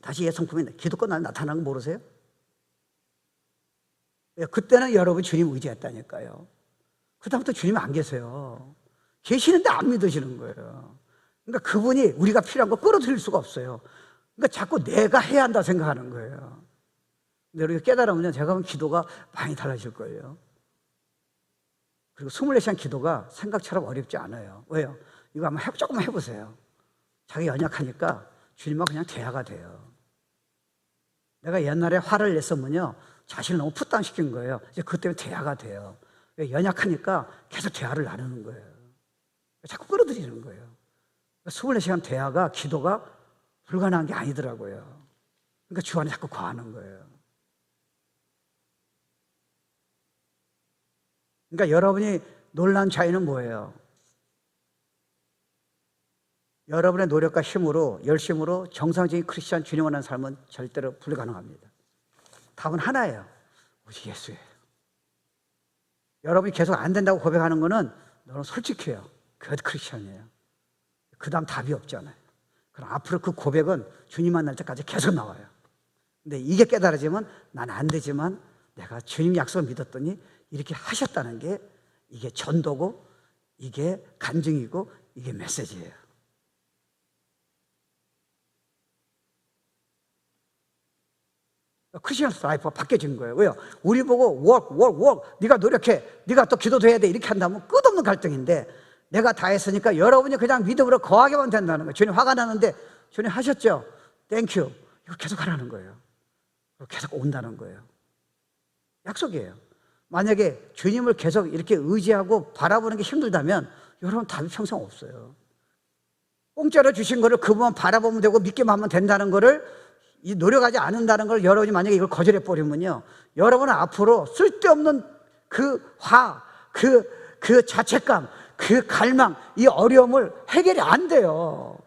다시 예성품이 기도 끝나면 나타나는 거 모르세요? 그때는 여러분 주님 의지했다니까요. 그다음부터 주님 안 계세요. 계시는데 안 믿으시는 거예요. 그러니까 그분이 우리가 필요한 거 끌어들일 수가 없어요. 그러니까 자꾸 내가 해야 한다 생각하는 거예요. 근데 우리가 깨달으면 제가 보면 기도가 많이 달라질 거예요. 그리고 24시간 기도가 생각처럼 어렵지 않아요. 왜요? 이거 한번 조금만 해보세요. 자기 연약하니까 주님과 그냥 대화가 돼요. 내가 옛날에 화를 냈으면요, 자신을 너무 풋당시킨 거예요. 이제 그것 때문에 대화가 돼요. 연약하니까 계속 대화를 나누는 거예요. 자꾸 끌어들이는 거예요. 24시간 대화가, 기도가 불가능한 게 아니더라고요. 그러니까 주 안에 자꾸 거하는 거예요. 그러니까 여러분이 놀란 차이는 뭐예요? 여러분의 노력과 힘으로, 열심으로 정상적인 크리스찬 주님 원하는 삶은 절대로 불가능합니다. 답은 하나예요. 오직 예수예요. 여러분이 계속 안 된다고 고백하는 거는 너는 솔직해요. 그게 크리스찬이에요. 그 다음 답이 없잖아요. 그럼 앞으로 그 고백은 주님 만날 때까지 계속 나와요. 근데 이게 깨달아지면 난 안 되지만 내가 주님 약속을 믿었더니 이렇게 하셨다는 게 이게 전도고 이게 간증이고 이게 메시지예요. 크리스천스 라이프가 바뀌어진 거예요. 왜요? 우리 보고 work 네가 노력해, 네가 또 기도도 해야 돼 이렇게 한다면 끝없는 갈등인데, 내가 다 했으니까 여러분이 그냥 믿음으로 거하게만 된다는 거예요. 주님 화가 나는데 주님 하셨죠? 땡큐. 이거 계속 하라는 거예요. 계속 온다는 거예요. 약속이에요. 만약에 주님을 계속 이렇게 의지하고 바라보는 게 힘들다면 여러분 답이 평생 없어요. 공짜로 주신 거를 그분만 바라보면 되고 믿기만 하면 된다는 거를, 이 노력하지 않는다는 걸 여러분이 만약에 이걸 거절해 버리면요, 여러분은 앞으로 쓸데없는 그 화, 그 자책감, 그 갈망, 이 어려움을 해결이 안 돼요.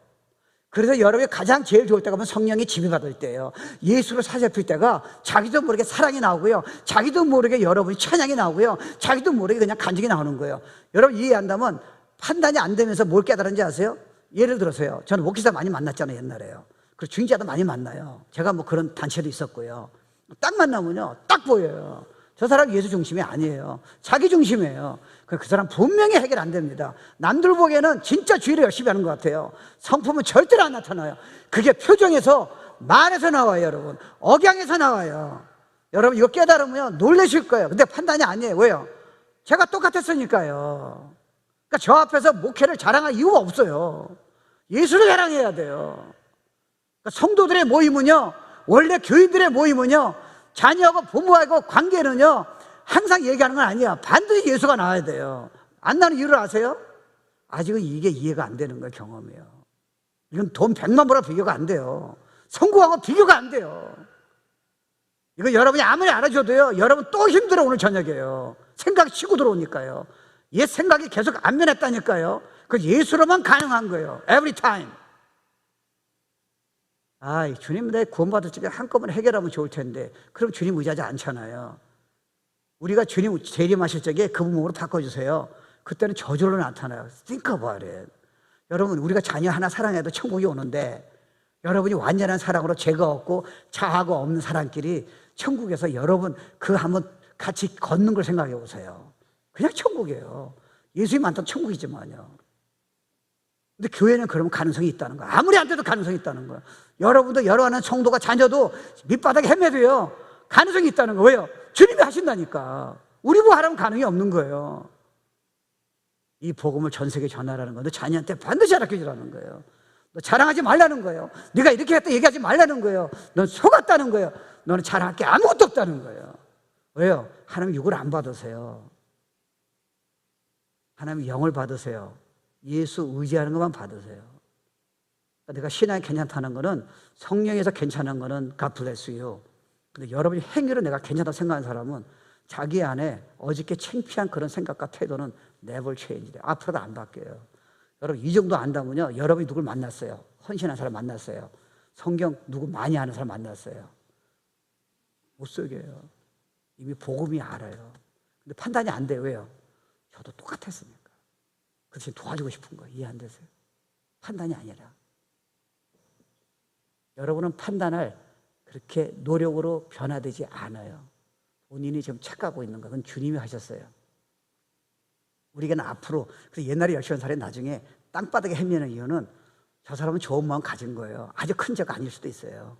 그래서 여러분이 가장 제일 좋을 때가 성령이 지배받을 때예요. 예수를 사잡힐 때가 자기도 모르게 사랑이 나오고요, 자기도 모르게 여러분이 찬양이 나오고요, 자기도 모르게 그냥 간증이 나오는 거예요. 여러분 이해한다면 판단이 안 되면서 뭘 깨달은지 아세요? 예를 들어서요, 저는 목회자 많이 만났잖아요, 옛날에요. 그리고 중직자도 많이 만나요. 제가 뭐 그런 단체도 있었고요. 딱 만나면요, 딱 보여요. 저 사람 예수 중심이 아니에요. 자기 중심이에요. 그 사람 분명히 해결 안 됩니다. 남들 보기에는 진짜 주의를 열심히 하는 것 같아요. 성품은 절대로 안 나타나요. 그게 표정에서, 말에서 나와요, 여러분. 억양에서 나와요. 여러분 이거 깨달으면 놀라실 거예요. 근데 판단이 아니에요. 왜요? 제가 똑같았으니까요. 그러니까 저 앞에서 목회를 자랑할 이유가 없어요. 예수를 자랑해야 돼요. 그러니까 성도들의 모임은요, 원래 교인들의 모임은요, 자녀하고 부모하고 관계는요, 항상 얘기하는 건 아니야. 반드시 예수가 나와야 돼요. 안 나는 이유를 아세요? 아직은 이게 이해가 안 되는 거예요. 경험이요. 이건 돈 100만 벌어 비교가 안 돼요. 성공하고 비교가 안 돼요. 이거 여러분이 아무리 알아줘도요, 여러분 또 힘들어. 오늘 저녁에요. 생각이 치고 들어오니까요. 옛 생각이 계속 안 변했다니까요. 그 예수로만 가능한 거예요. Every time. 주님 내 구원받을 적에 한꺼번에 해결하면 좋을 텐데, 그럼 주님 의지하지 않잖아요. 우리가 주님 재림하실 적에 그분 몸으로 바꿔주세요. 그때는 저절로 나타나요. Think about it. 여러분 우리가 자녀 하나 사랑해도 천국이 오는데, 여러분이 완전한 사랑으로 죄가 없고 자아가 없는 사람끼리 천국에서 여러분 그 한번 같이 걷는 걸 생각해 보세요. 그냥 천국이에요. 예수님 많다면 천국이지만요. 근데 교회는 그러면 가능성이 있다는 거야. 아무리 안 돼도 가능성이 있다는 거야. 여러분도 여러 하는 성도가 자녀도 밑바닥에 헤매도요, 가능성이 있다는 거예요. 왜요? 주님이 하신다니까. 우리 뭐 하라면 가능이 없는 거예요. 이 복음을 전 세계에 전하라는 거, 너 자녀한테 반드시 알려주라는 거예요. 너 자랑하지 말라는 거예요. 네가 이렇게 했다 얘기하지 말라는 거예요. 넌 속았다는 거예요. 너는 자랑할 게 아무것도 없다는 거예요. 왜요? 하나님 육을 안 받으세요. 하나님 영을 받으세요. 예수 의지하는 것만 받으세요. 내가 신앙이 괜찮다는 거는, 성령에서 괜찮은 거는 God bless you. 근데 여러분이 행위로 내가 괜찮다고 생각하는 사람은 자기 안에 어저께 창피한 그런 생각과 태도는 never change 돼. 앞으로도 안 바뀌어요. 여러분 이 정도 안다면요, 여러분이 누굴 만났어요? 헌신한 사람 만났어요? 성경 누구 많이 아는 사람 만났어요? 못 속여요. 이미 복음이 알아요. 근데 판단이 안 돼요. 왜요? 저도 똑같았으니까. 그 대신 도와주고 싶은 거예요. 이해 안 되세요? 판단이 아니라. 여러분은 판단할 그렇게 노력으로 변화되지 않아요. 본인이 지금 착각하고 있는 건 주님이 하셨어요. 우리가 앞으로, 그래서 옛날에 열심히 한 사람이 나중에 땅바닥에 헤매는 이유는 저 사람은 좋은 마음 가진 거예요. 아주 큰 죄가 아닐 수도 있어요.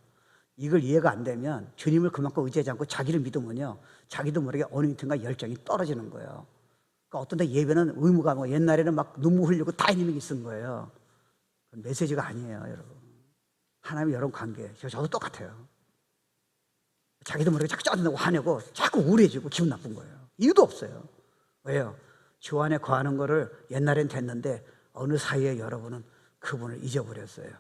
이걸 이해가 안 되면 주님을 그만큼 의지하지 않고 자기를 믿으면요, 자기도 모르게 어느 틈가 열정이 떨어지는 거예요. 그러니까 어떤 데 예배는 의무가, 뭐 옛날에는 막 눈물 흘리고 다이내믹이 쓴 거예요. 그건 메시지가 아니에요, 여러분. 하나님이 여러분 관계예요. 저도 똑같아요. 자기도 모르게 자꾸 짜증내고 화내고 자꾸 우울해지고 기분 나쁜 거예요. 이유도 없어요. 왜요? 주 안에 거하는 거를 옛날엔 됐는데 어느 사이에 여러분은 그분을 잊어버렸어요.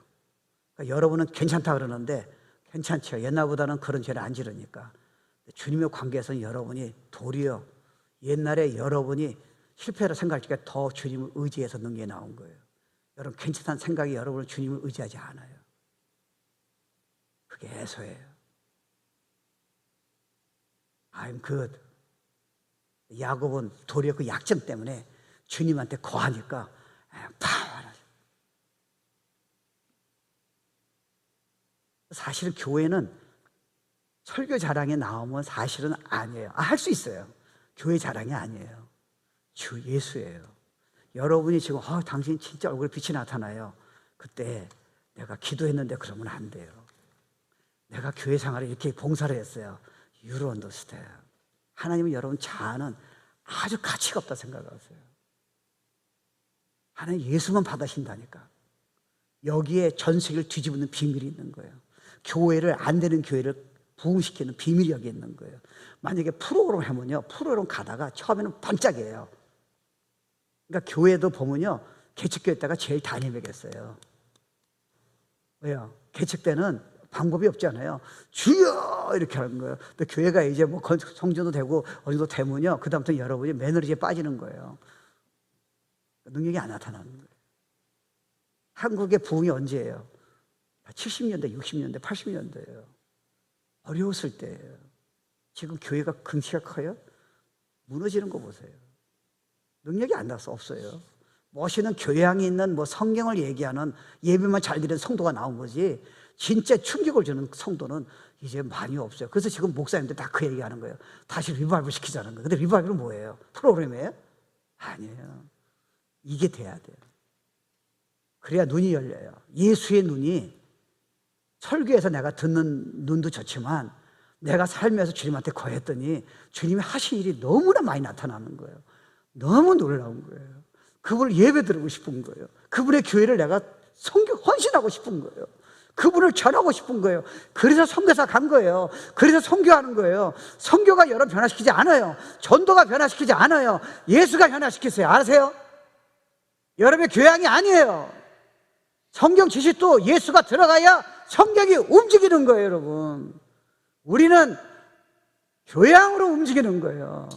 그러니까 여러분은 괜찮다 그러는데 괜찮죠. 옛날보다는 그런 죄를 안 지르니까. 주님의 관계에서는 여러분이 도리어 옛날에 여러분이 실패로 생각할 때 더 주님을 의지해서 능력이 나온 거예요. 여러분 괜찮다는 생각이 여러분을 주님을 의지하지 않아요. 그게 해소예요. I'm good. 야곱은 도리어 그 약점 때문에 주님한테 거하니까 사실 교회는 설교 자랑에 나오면 사실은 아니에요. 할 수 있어요. 교회 자랑이 아니에요. 주 예수예요. 여러분이 지금 당신 진짜 얼굴에 빛이 나타나요. 그때 내가 기도했는데 그러면 안 돼요. 내가 교회 생활을 이렇게 봉사를 했어요. You don't understand. 하나님은 여러분 자아는 아주 가치가 없다 생각하세요. 하나님 예수만 받으신다니까. 여기에 전 세계를 뒤집는 비밀이 있는 거예요. 교회를 안 되는 교회를 부흥시키는 비밀이 여기 있는 거예요. 만약에 프로그램 하면요, 프로그램 가다가 처음에는 반짝이에요. 그러니까 교회도 보면요, 개척교회 때가 제일 단임이겠어요. 왜요? 개척 때는 방법이 없잖아요. 주여! 이렇게 하는 거예요. 근데 교회가 이제 뭐 성전도 되고 어느 정도 되면요, 그다음부터 여러분이 매너리즘에 빠지는 거예요. 능력이 안 나타나는 거예요. 한국의 부흥이 언제예요? 70년대, 60년대, 80년대예요. 어려웠을 때예요. 지금 교회가 긍치가 커요? 무너지는 거 보세요. 능력이 안 나서 없어요. 멋있는 교양이 있는 뭐 성경을 얘기하는 예배만 잘 드리는 성도가 나온 거지, 진짜 충격을 주는 성도는 이제 많이 없어요. 그래서 지금 목사님들 다 그 얘기하는 거예요. 다시 리바이벌 시키자는 거예요. 근데 리바이벌은 뭐예요? 프로그램이에요? 아니에요. 이게 돼야 돼요. 그래야 눈이 열려요. 예수의 눈이, 설교에서 내가 듣는 눈도 좋지만 내가 살면서 주님한테 거했더니 주님이 하신 일이 너무나 많이 나타나는 거예요. 너무 놀라운 거예요. 그분을 예배 드리고 싶은 거예요. 그분의 교회를 내가 헌신하고 싶은 거예요. 그분을 전하고 싶은 거예요. 그래서 선교사 간 거예요. 그래서 선교하는 거예요. 선교가 여러분 변화시키지 않아요. 전도가 변화시키지 않아요. 예수가 변화시키세요. 아세요? 여러분의 교양이 아니에요. 성경 지식도 예수가 들어가야 성경이 움직이는 거예요, 여러분. 우리는 교양으로 움직이는 거예요.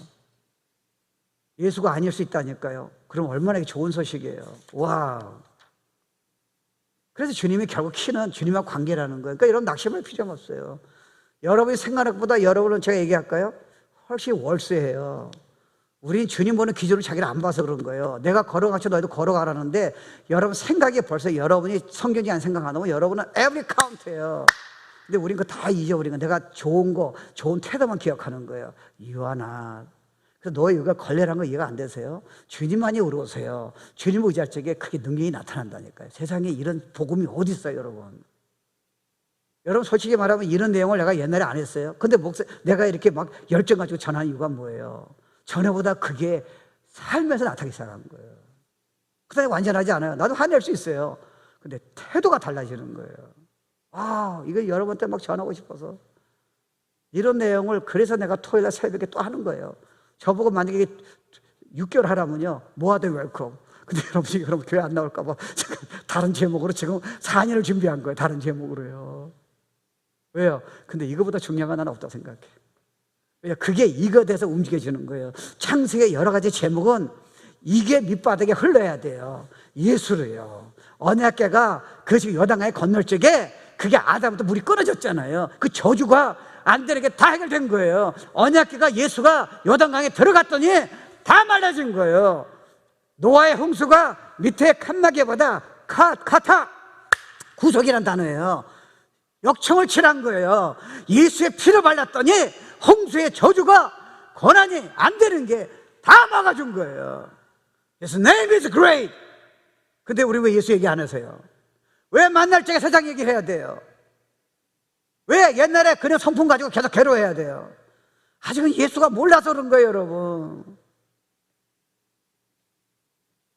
예수가 아닐 수 있다니까요. 그럼 얼마나 좋은 소식이에요. 와. 그래서 주님이 결국 키는 주님과 관계라는 거예요. 그러니까 여러분 낙심할 필요가 없어요. 여러분이 생각하는 것보다 여러분은 제가 얘기할까요? 훨씬 월수예요. 우린 주님 보는 기준으로 자기를 안 봐서 그런 거예요. 내가 걸어가서 너희도 걸어가라는데 여러분 생각이 벌써 여러분이 성경이 안 생각 안 하면 여러분은 every count예요. 근데 우린 그거 다 잊어버린 거예요. 내가 좋은 거, 좋은 태도만 기억하는 거예요. You are not. 그래서 너희 이거 걸레란 거 이해가 안 되세요? 주님만이 의로우세요. 주님 의지할 적에 크게 능력이 나타난다니까요. 세상에 이런 복음이 어디 있어요, 여러분? 여러분 솔직히 말하면 이런 내용을 내가 옛날에 안 했어요. 근데 내가 이렇게 막 열정 가지고 전하는 이유가 뭐예요? 전에보다 그게 살면서 나타나기 시작한 거예요. 그다음에 완전하지 않아요. 나도 화낼 수 있어요. 근데 태도가 달라지는 거예요. 이거 여러분한테 막 전하고 싶어서 이런 내용을, 그래서 내가 토요일날 새벽에 또 하는 거예요. 저보고 만약에 6개월 하라면요, 모아드 웰컴. 근데 여러분이 그럼 교회 안 나올까 봐 다른 제목으로 지금 4년을 준비한 거예요. 다른 제목으로요. 왜요? 근데 이거보다 중요한 건 나는 없다고 생각해. 왜요? 그게 이거 돼서 움직여지는 거예요. 창세기의 여러 가지 제목은 이게 밑바닥에 흘러야 돼요. 예수를요. 언약궤가 그 지금 요단강에 건널 적에 그게 아담부터 물이 끊어졌잖아요. 그 저주가 안들에게 다 해결된 거예요. 언약궤가 예수가 요단강에 들어갔더니 다 말라진 거예요. 노아의 홍수가 밑에 칸나게보다 카타 구속이란 단어예요. 역청을 칠한 거예요. 예수의 피를 발랐더니 홍수의 저주가 고난이 안 되는 게 다 막아준 거예요. His name is great. 근데 우리 왜 예수 얘기 안 하세요? 왜 만날 적에 세상 얘기해야 돼요? 왜 옛날에 그냥 성품 가지고 계속 괴로워해야 돼요? 아직은 예수가 몰라서 그런 거예요, 여러분.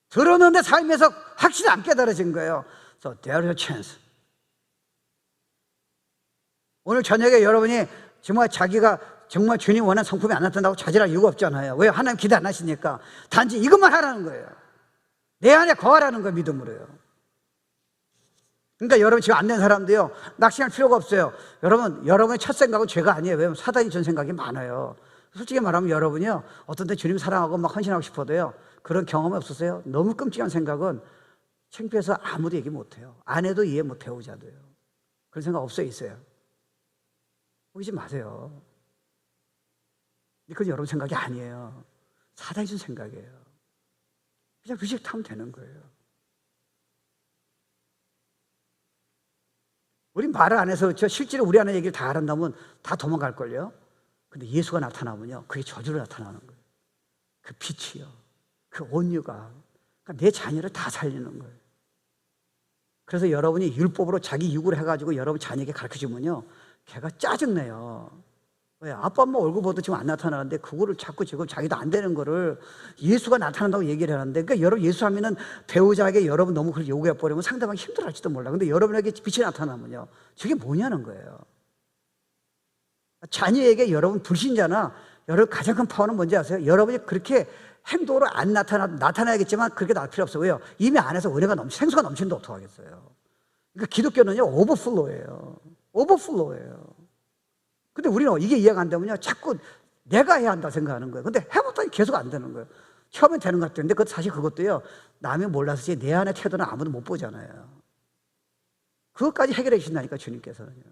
들었는데 삶에서 확실히 안 깨달아진 거예요. So there is a chance. 오늘 저녁에 여러분이 정말 자기가 정말 주님 원하는 성품이 안 나타난다고 자질할 이유가 없잖아요. 왜? 하나님 기대 안 하시니까. 단지 이것만 하라는 거예요. 내 안에 거하라는 거예요, 믿음으로요. 그러니까 여러분 지금 안 된 사람도요, 낙심할 필요가 없어요. 여러분의 첫 생각은 죄가 아니에요. 왜냐면 사단이 전 생각이 많아요. 솔직히 말하면 여러분이요, 어떤 때 주님 사랑하고 막 헌신하고 싶어도요, 그런 경험이 없으세요? 너무 끔찍한 생각은 창피해서 아무도 얘기 못 해요. 아내도 이해 못 해요, 배우자도요. 그런 생각 없어요, 있어요? 보이지 마세요. 그건 여러분 생각이 아니에요. 사단이 준 생각이에요. 그냥 의식 타면 되는 거예요. 우리 말을 안 해서 그렇죠. 실제로 우리 안에 얘기를 다 알았다면 다 도망갈걸요. 근데 예수가 나타나면요, 그게 저주로 나타나는 거예요. 그 빛이요, 그 온유가, 그러니까 내 자녀를 다 살리는 거예요. 그래서 여러분이 율법으로 자기 육을 해가지고 여러분 자녀에게 가르쳐주면요, 걔가 짜증내요. 왜? 아빠 엄마 얼굴 보도 지금 안 나타나는데 그거를 자꾸 지금 자기도 안 되는 거를 예수가 나타난다고 얘기를 하는데, 그러니까 여러분 예수 하면은 배우자에게 여러분 너무 그렇게 요구해 버리면 상대방이 힘들어할지도 몰라. 근데 여러분에게 빛이 나타나면요, 저게 뭐냐는 거예요. 자녀에게 여러분 불신자나 여러분 가장 큰 파워는 뭔지 아세요? 여러분이 그렇게 행동으로 안 나타나야겠지만 그렇게 나올 필요 없어요. 왜요? 이미 안에서 은혜가 생수가 넘치는데 어떡하겠어요? 그러니까 기독교는요, 오버플로우예요. 오버플로우예요. 근데 우리는 이게 이해가 안 되면요, 자꾸 내가 해야 한다 생각하는 거예요. 근데 해봤더니 계속 안 되는 거예요. 처음엔 되는 것 같은데, 사실 그것도요, 남이 몰라서지 내 안의 태도는 아무도 못 보잖아요. 그것까지 해결해 주신다니까, 주님께서는요.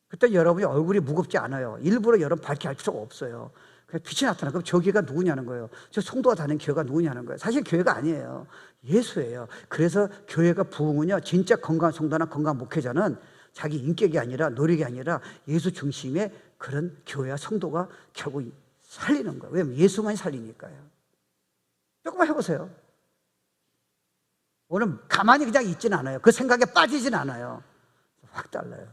그때 여러분이 얼굴이 무겁지 않아요. 일부러 여러분 밝게 할 필요가 없어요. 그냥 빛이 나타나. 그럼 저 교회가 누구냐는 거예요. 저 성도가 다니는 교회가 누구냐는 거예요. 사실 교회가 아니에요. 예수예요. 그래서 교회가 부흥은요, 진짜 건강한 성도나 건강한 목회자는 자기 인격이 아니라 노력이 아니라 예수 중심의 그런 교회와 성도가 결국 살리는 거예요. 왜냐하면 예수만이 살리니까요. 조금만 해보세요. 오늘 가만히 그냥 있지는 않아요. 그 생각에 빠지진 않아요. 확 달라요.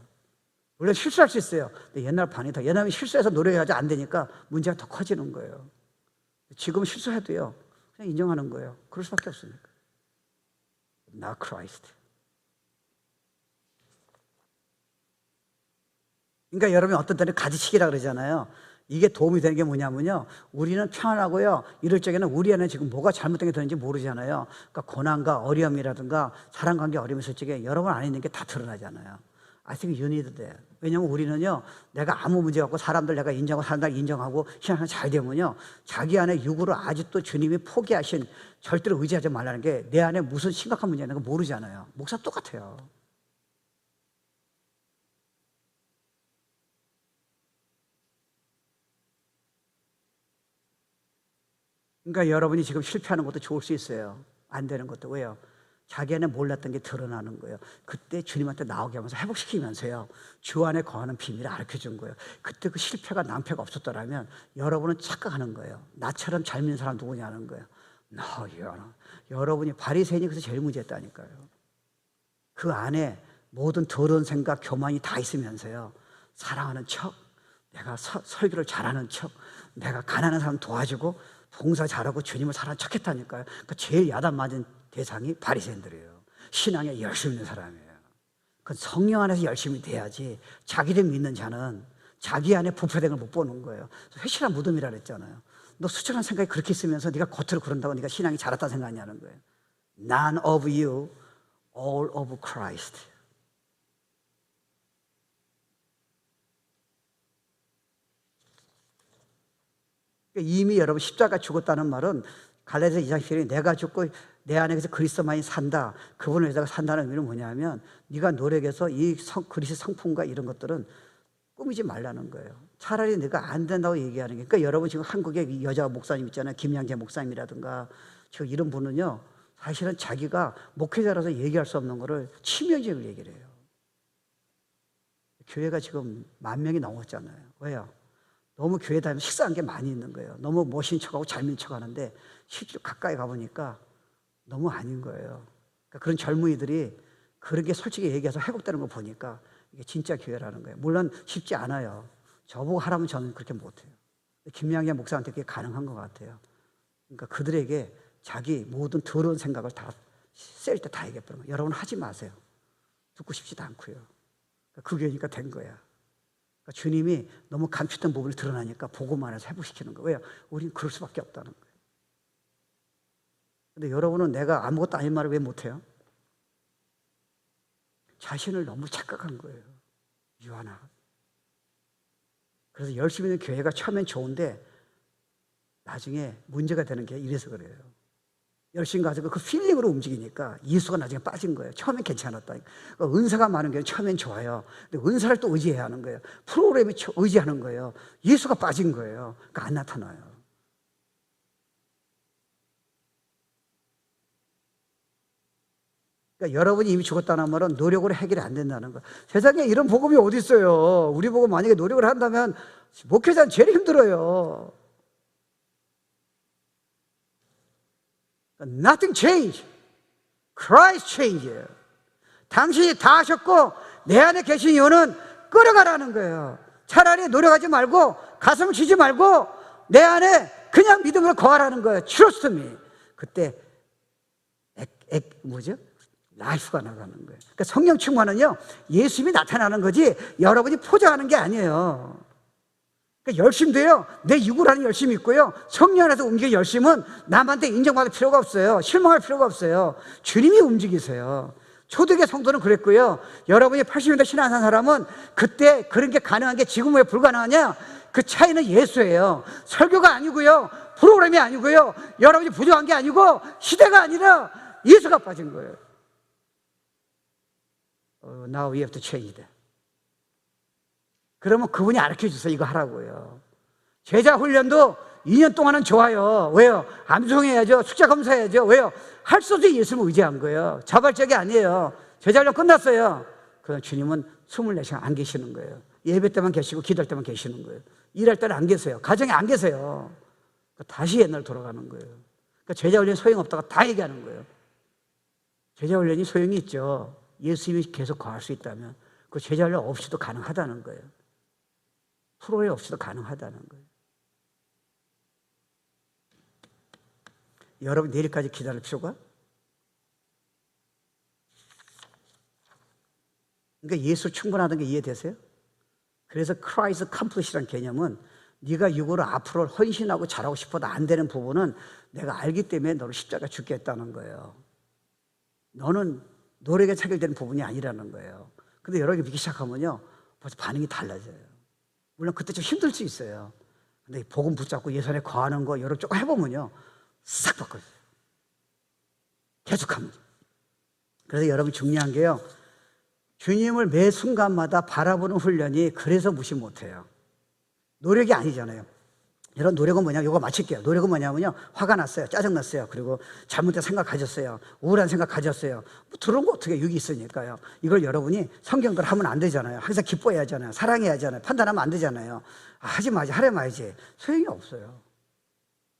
물론 실수할 수 있어요. 근데 옛날 반이 더, 옛날에 실수해서 노력해야지 안 되니까 문제가 더 커지는 거예요. 지금 실수해도요, 그냥 인정하는 거예요. 그럴 수밖에 없으니까. 나 크라이스트. 그러니까 여러분이 어떤 때는 가지치기라 그러잖아요. 이게 도움이 되는 게 뭐냐면요, 우리는 편안하고요, 이럴 적에는 우리 안에 지금 뭐가 잘못된 게 되는지 모르잖아요. 그러니까 고난과 어려움이라든가 사랑관계 어려움이 있을 적에 여러분 안에 있는 게 다 드러나잖아요. I think you need that. 왜냐면 우리는요, 내가 아무 문제 없고 사람들 내가 인정하고 사람들 인정하고 신앙이 잘 되면요, 자기 안에 육으로 아직도 주님이 포기하신, 절대로 의지하지 말라는 게 내 안에 무슨 심각한 문제가 있는 거 모르잖아요. 목사 똑같아요. 그러니까 여러분이 지금 실패하는 것도 좋을 수 있어요. 안 되는 것도. 왜요? 자기 안에 몰랐던 게 드러나는 거예요. 그때 주님한테 나오게 하면서 회복시키면서요, 주 안에 거하는 비밀을 가르쳐준 거예요. 그때 그 실패가 낭패가 없었더라면 여러분은 착각하는 거예요. 나처럼 잘 믿는 사람 누구냐는 거예요. 여러분이 바리새인이 그래서 제일 문제였다니까요. 그 안에 모든 더러운 생각, 교만이 다 있으면서요, 사랑하는 척, 내가 설교를 잘하는 척, 내가 가난한 사람 도와주고 봉사 잘하고 주님을 사랑하는 척 했다니까요. 그러니까 제일 야단 맞은 대상이 바리새인들이에요. 신앙에 열심히 있는 사람이에요. 그 성령 안에서 열심히 돼야지, 자기를 믿는 자는 자기 안에 부패된 걸 못 보는 거예요. 회실한 무덤이라 그랬잖아요. 너 수천한 생각이 그렇게 있으면서 네가 겉으로 그런다고 네가 신앙이 자랐다 생각하냐는 거예요. None of you, all of Christ. 이미 여러분 십자가 죽었다는 말은 갈라디아서 2장 10절에 내가 죽고 내 안에서 그리스도만이 산다, 그분을 위해서 산다는 의미는 뭐냐면, 네가 노력해서 이 그리스도 성품과 이런 것들은 꾸미지 말라는 거예요. 차라리 내가 안 된다고 얘기하는 게, 그러니까 여러분 지금 한국에 여자 목사님 있잖아요. 김양재 목사님이라든가 지금 이런 분은요, 사실은 자기가 목회자라서 얘기할 수 없는 거를 치명적으로 얘기를 해요. 교회가 지금 10,000명이 넘었잖아요. 왜요? 너무 교회 다니면 식상한 게 많이 있는 거예요. 너무 멋있는 척하고 잘 믿는 척하는데 실제로 가까이 가보니까 너무 아닌 거예요. 그러니까 그런 젊은이들이 그렇게 솔직히 얘기해서 회복되는 거 보니까 이게 진짜 교회라는 거예요. 물론 쉽지 않아요. 저보고 하라면 저는 그렇게 못해요. 김양재 목사한테 그게 가능한 것 같아요. 그러니까 그들에게 자기 모든 더러운 생각을 다 셀 때 다 얘기해버리는 거예요. 여러분 하지 마세요. 듣고 싶지도 않고요. 그 교회니까 된 거야. 그러니까 주님이 너무 감췄던 부분을 드러나니까 보고만 해서 회복시키는 거예요. 왜요? 우린 그럴 수밖에 없다는 거예요. 근데 여러분은 내가 아무것도 아닌 말을 왜 못해요? 자신을 너무 착각한 거예요. 유한아. 그래서 열심히 있는 교회가 처음엔 좋은데 나중에 문제가 되는 게 이래서 그래요. 열심히 가지고 그 필링으로 움직이니까 예수가 나중에 빠진 거예요. 처음엔 괜찮았다. 그러니까 은사가 많은 게 처음엔 좋아요. 근데 은사를 또 의지해야 하는 거예요. 프로그램이 의지하는 거예요. 예수가 빠진 거예요. 그러니까 안 나타나요. 그러니까 여러분이 이미 죽었다는 말은 노력으로 해결이 안 된다는 거예요. 세상에 이런 복음이 어디 있어요. 우리 보고 만약에 노력을 한다면 목회자는 제일 힘들어요. Nothing changed. Christ changed. 당신이 다 하셨고 내 안에 계신 이유는 끌어가라는 거예요. 차라리 노력하지 말고 가슴을 치지 말고 내 안에 그냥 믿음으로 거하라는 거예요. Trust me. 그때 라이프가 나가는 거예요. 그러니까 성령 충만은요, 예수님이 나타나는 거지 여러분이 포장하는 게 아니에요. 그러니까 열심도요, 내 육을 하는 열심이 있고요, 성령 안에서 움직이는 열심은 남한테 인정받을 필요가 없어요. 실망할 필요가 없어요. 주님이 움직이세요. 초대교회 성도는 그랬고요, 여러분이 80년대 신앙한 사람은 그때 그런 게 가능한 게 지금 왜 불가능하냐? 그 차이는 예수예요. 설교가 아니고요, 프로그램이 아니고요, 여러분이 부족한 게 아니고 시대가 아니라 예수가 빠진 거예요. Now we have to change that. 그러면 그분이 가르쳐 주세요. 이거 하라고요. 제자 훈련도 2년 동안은 좋아요. 왜요? 암송해야죠. 숫자 검사해야죠. 왜요? 할 수 없이 예수를 의지한 거예요. 자발적이 아니에요. 제자 훈련 끝났어요. 그럼 주님은 24시간 안 계시는 거예요. 예배 때만 계시고 기도할 때만 계시는 거예요. 일할 때는 안 계세요. 가정에 안 계세요. 다시 옛날 돌아가는 거예요. 그러니까 제자 훈련 소용없다가 다 얘기하는 거예요. 제자 훈련이 소용이 있죠. 예수님이 계속 거할 수 있다면 그 제자 훈련 없이도 가능하다는 거예요. 프로그램 없이도 가능하다는 거예요. 여러분 내일까지 기다릴 필요가? 그러니까 예수 충분하다는 게 이해되세요? 그래서 Christ accomplish라는 개념은 네가 육으로 앞으로 헌신하고 잘하고 싶어도 안 되는 부분은 내가 알기 때문에 너를 십자가 죽게 했다는 거예요. 너는 노력에 체결되는 부분이 아니라는 거예요. 근데 여러분이 믿기 시작하면요, 벌써 반응이 달라져요. 물론 그때 좀 힘들 수 있어요. 근데 복음 붙잡고 예선에 거하는 거 여러분 조금 해보면요, 싹 바꿔요. 계속합니다. 그래서 여러분 중요한 게요, 주님을 매 순간마다 바라보는 훈련이 그래서 무시 못해요. 노력이 아니잖아요. 여러분 노력은 뭐냐면, 이거 마칠게요. 노력은 뭐냐면요, 화가 났어요, 짜증났어요, 그리고 잘못된 생각 가졌어요, 우울한 생각 가졌어요, 뭐 들어온 거 어떻게, 육이 있으니까요. 이걸 여러분이 성경대로 하면 안 되잖아요. 항상 기뻐해야 하잖아요. 사랑해야 하잖아요. 판단하면 안 되잖아요. 하지 마지, 하래 마야지. 소용이 없어요.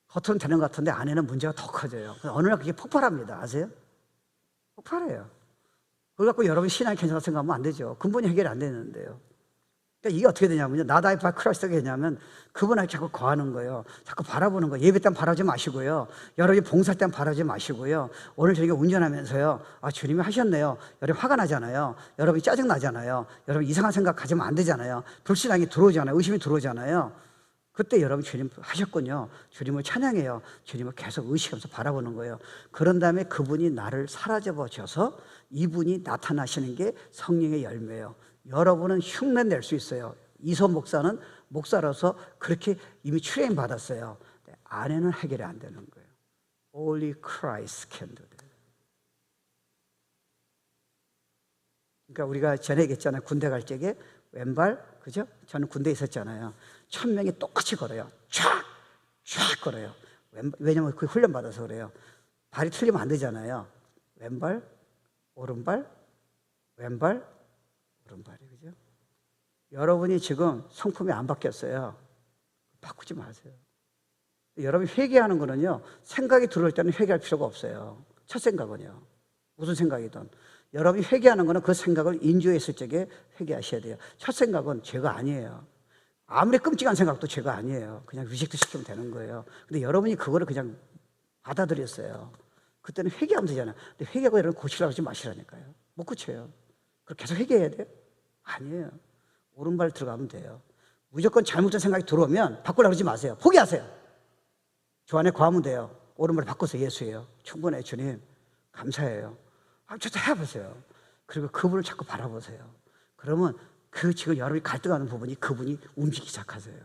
겉으로는 되는 것 같은데 안에는 문제가 더 커져요. 어느 날 그게 폭발합니다. 아세요? 폭발해요. 그걸 갖고 여러분이 신앙이 괜찮다고 생각하면 안 되죠. 근본이 해결이 안 되는데요. 그러니까 이게 어떻게 되냐면요, 나다이 바 크라이스트가 되냐면 그분한테 자꾸 거하는 거예요. 자꾸 바라보는 거예요. 예배 때는 바라지 마시고요, 여러분이 봉사할 때는 바라지 마시고요, 오늘 저녁에 운전하면서요, 아 주님이 하셨네요. 여러분 화가 나잖아요. 여러분이 짜증 나잖아요. 여러분 이상한 생각 가지면 안 되잖아요. 불신앙이 들어오잖아요. 의심이 들어오잖아요. 그때 여러분 주님 하셨군요. 주님을 찬양해요. 주님을 계속 의식하면서 바라보는 거예요. 그런 다음에 그분이 나를 사라져버려서 이분이 나타나시는 게 성령의 열매예요. 여러분은 흉내 낼 수 있어요. 이소 목사는 목사로서 그렇게 이미 트레인 받았어요. 안에는 해결이 안 되는 거예요. Only Christ can do that. 그러니까 우리가 전에 얘기했잖아요. 군대 갈 적에 왼발, 그죠? 저는 군대에 있었잖아요. 1000명이 똑같이 걸어요. 쫙 걸어요. 왜냐면 그 훈련 받아서 그래요. 발이 틀리면 안 되잖아요. 왼발, 오른발, 왼발, 오른발이, 그죠? 여러분이 지금 성품이 안 바뀌었어요. 바꾸지 마세요. 여러분이 회개하는 거는요, 생각이 들어올 때는 회개할 필요가 없어요. 첫 생각은요, 무슨 생각이든 여러분이 회개하는 거는 그 생각을 인조했을 적에 회개하셔야 돼요. 첫 생각은 죄가 아니에요. 아무리 끔찍한 생각도 죄가 아니에요. 그냥 리젝트 시키면 되는 거예요. 근데 여러분이 그거를 그냥 받아들였어요. 그때는 회개하면 되잖아요. 근데 회개하고 여러분 고치려고 하지 마시라니까요. 못 고쳐요. 그럼 계속 회개해야 돼요? 아니에요. 오른발 들어가면 돼요. 무조건 잘못된 생각이 들어오면 바꾸려고 하지 마세요. 포기하세요. 주 안에 거하면 돼요. 오른발 바꿔서 예수예요. 충분해, 주님. 감사해요. 저도 해보세요. 그리고 그분을 자꾸 바라보세요. 그러면 그 지금 여러분이 갈등하는 부분이 그분이 움직이기 시작하세요.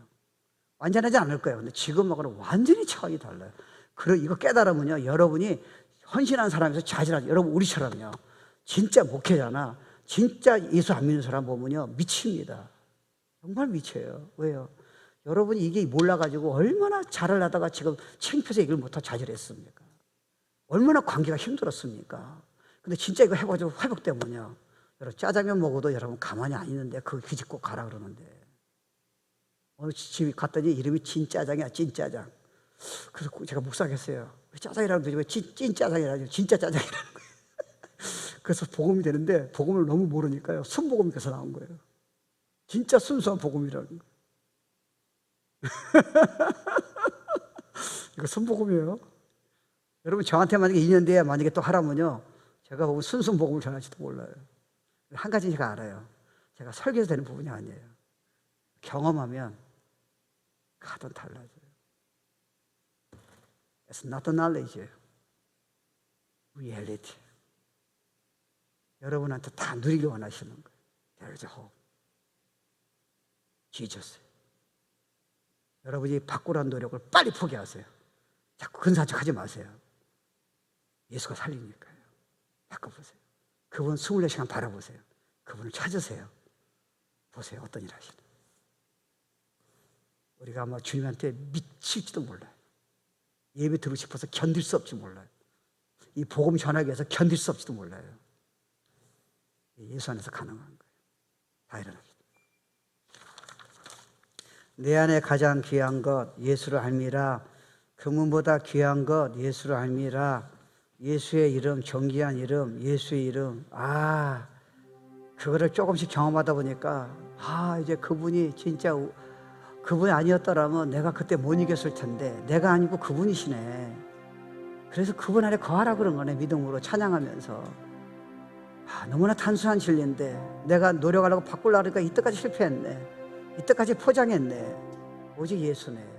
완전하지 않을 거예요. 근데 지금하고는 완전히 차원이 달라요. 그리고 이거 깨달으면요, 여러분이 헌신한 사람에서 자질하죠. 여러분 우리처럼요, 진짜 목회자나 진짜 예수 안 믿는 사람 보면요, 미칩니다. 정말 미쳐요. 왜요? 여러분이 이게 몰라가지고 얼마나 잘하려다가 지금 창피해서 얘기를 못하고 좌절했습니까? 얼마나 관계가 힘들었습니까? 근데 진짜 이거 해가지고 회복되면요, 여러분 짜장면 먹어도 여러분 가만히 안 있는데 그거 뒤집고 가라 그러는데, 어느 집에 갔더니 이름이 진짜장이야, 찐짜장. 그래서 제가 묵상했어요. 왜 짜장이라는 거지? 왜 찐짜장이라지? 진짜 짜장이라는 거예요. 그래서 복음이 되는데 복음을 너무 모르니까요, 순복음이 돼서 나온 거예요. 진짜 순수한 복음이라는 거예요. 이거 순복음이에요. 여러분 저한테 만약에 2년 뒤에 만약에 또 하라면요, 제가 보면 순수 복음을 전할지도 몰라요. 한 가지 제가 알아요. 제가 설교해서 되는 부분이 아니에요. 경험하면 가도 달라져요. It's not the knowledge, reality. 여러분한테 다 누리길 원하시는 거예요. There's a hope. Jesus. 여러분이 바꾸라는 노력을 빨리 포기하세요. 자꾸 근사척 하지 마세요. 예수가 살리니까요. 바꿔보세요. 그분 24시간 바라보세요. 그분을 찾으세요. 보세요. 어떤 일 하시나. 우리가 아마 주님한테 미칠지도 몰라요. 예배 드리고 싶어서 견딜 수 없지 몰라요. 이 복음 전하기 위해서 견딜 수 없지도 몰라요. 예수 안에서 가능한 거예요. 다 일어납시다. 내 안에 가장 귀한 것 예수를 알미라. 금은보다 귀한 것 예수를 알미라. 예수의 이름, 존귀한 이름, 예수의 이름. 그거를 조금씩 경험하다 보니까 이제 그분이 진짜 그분이 아니었더라면 내가 그때 못 이겼을 텐데 내가 아니고 그분이시네. 그래서 그분 안에 거하라 그런 거네. 믿음으로 찬양하면서. 너무나 단순한 진리인데 내가 노력하려고 바꾸려고 하니까 이때까지 실패했네. 이때까지 포장했네. 오직 예수네.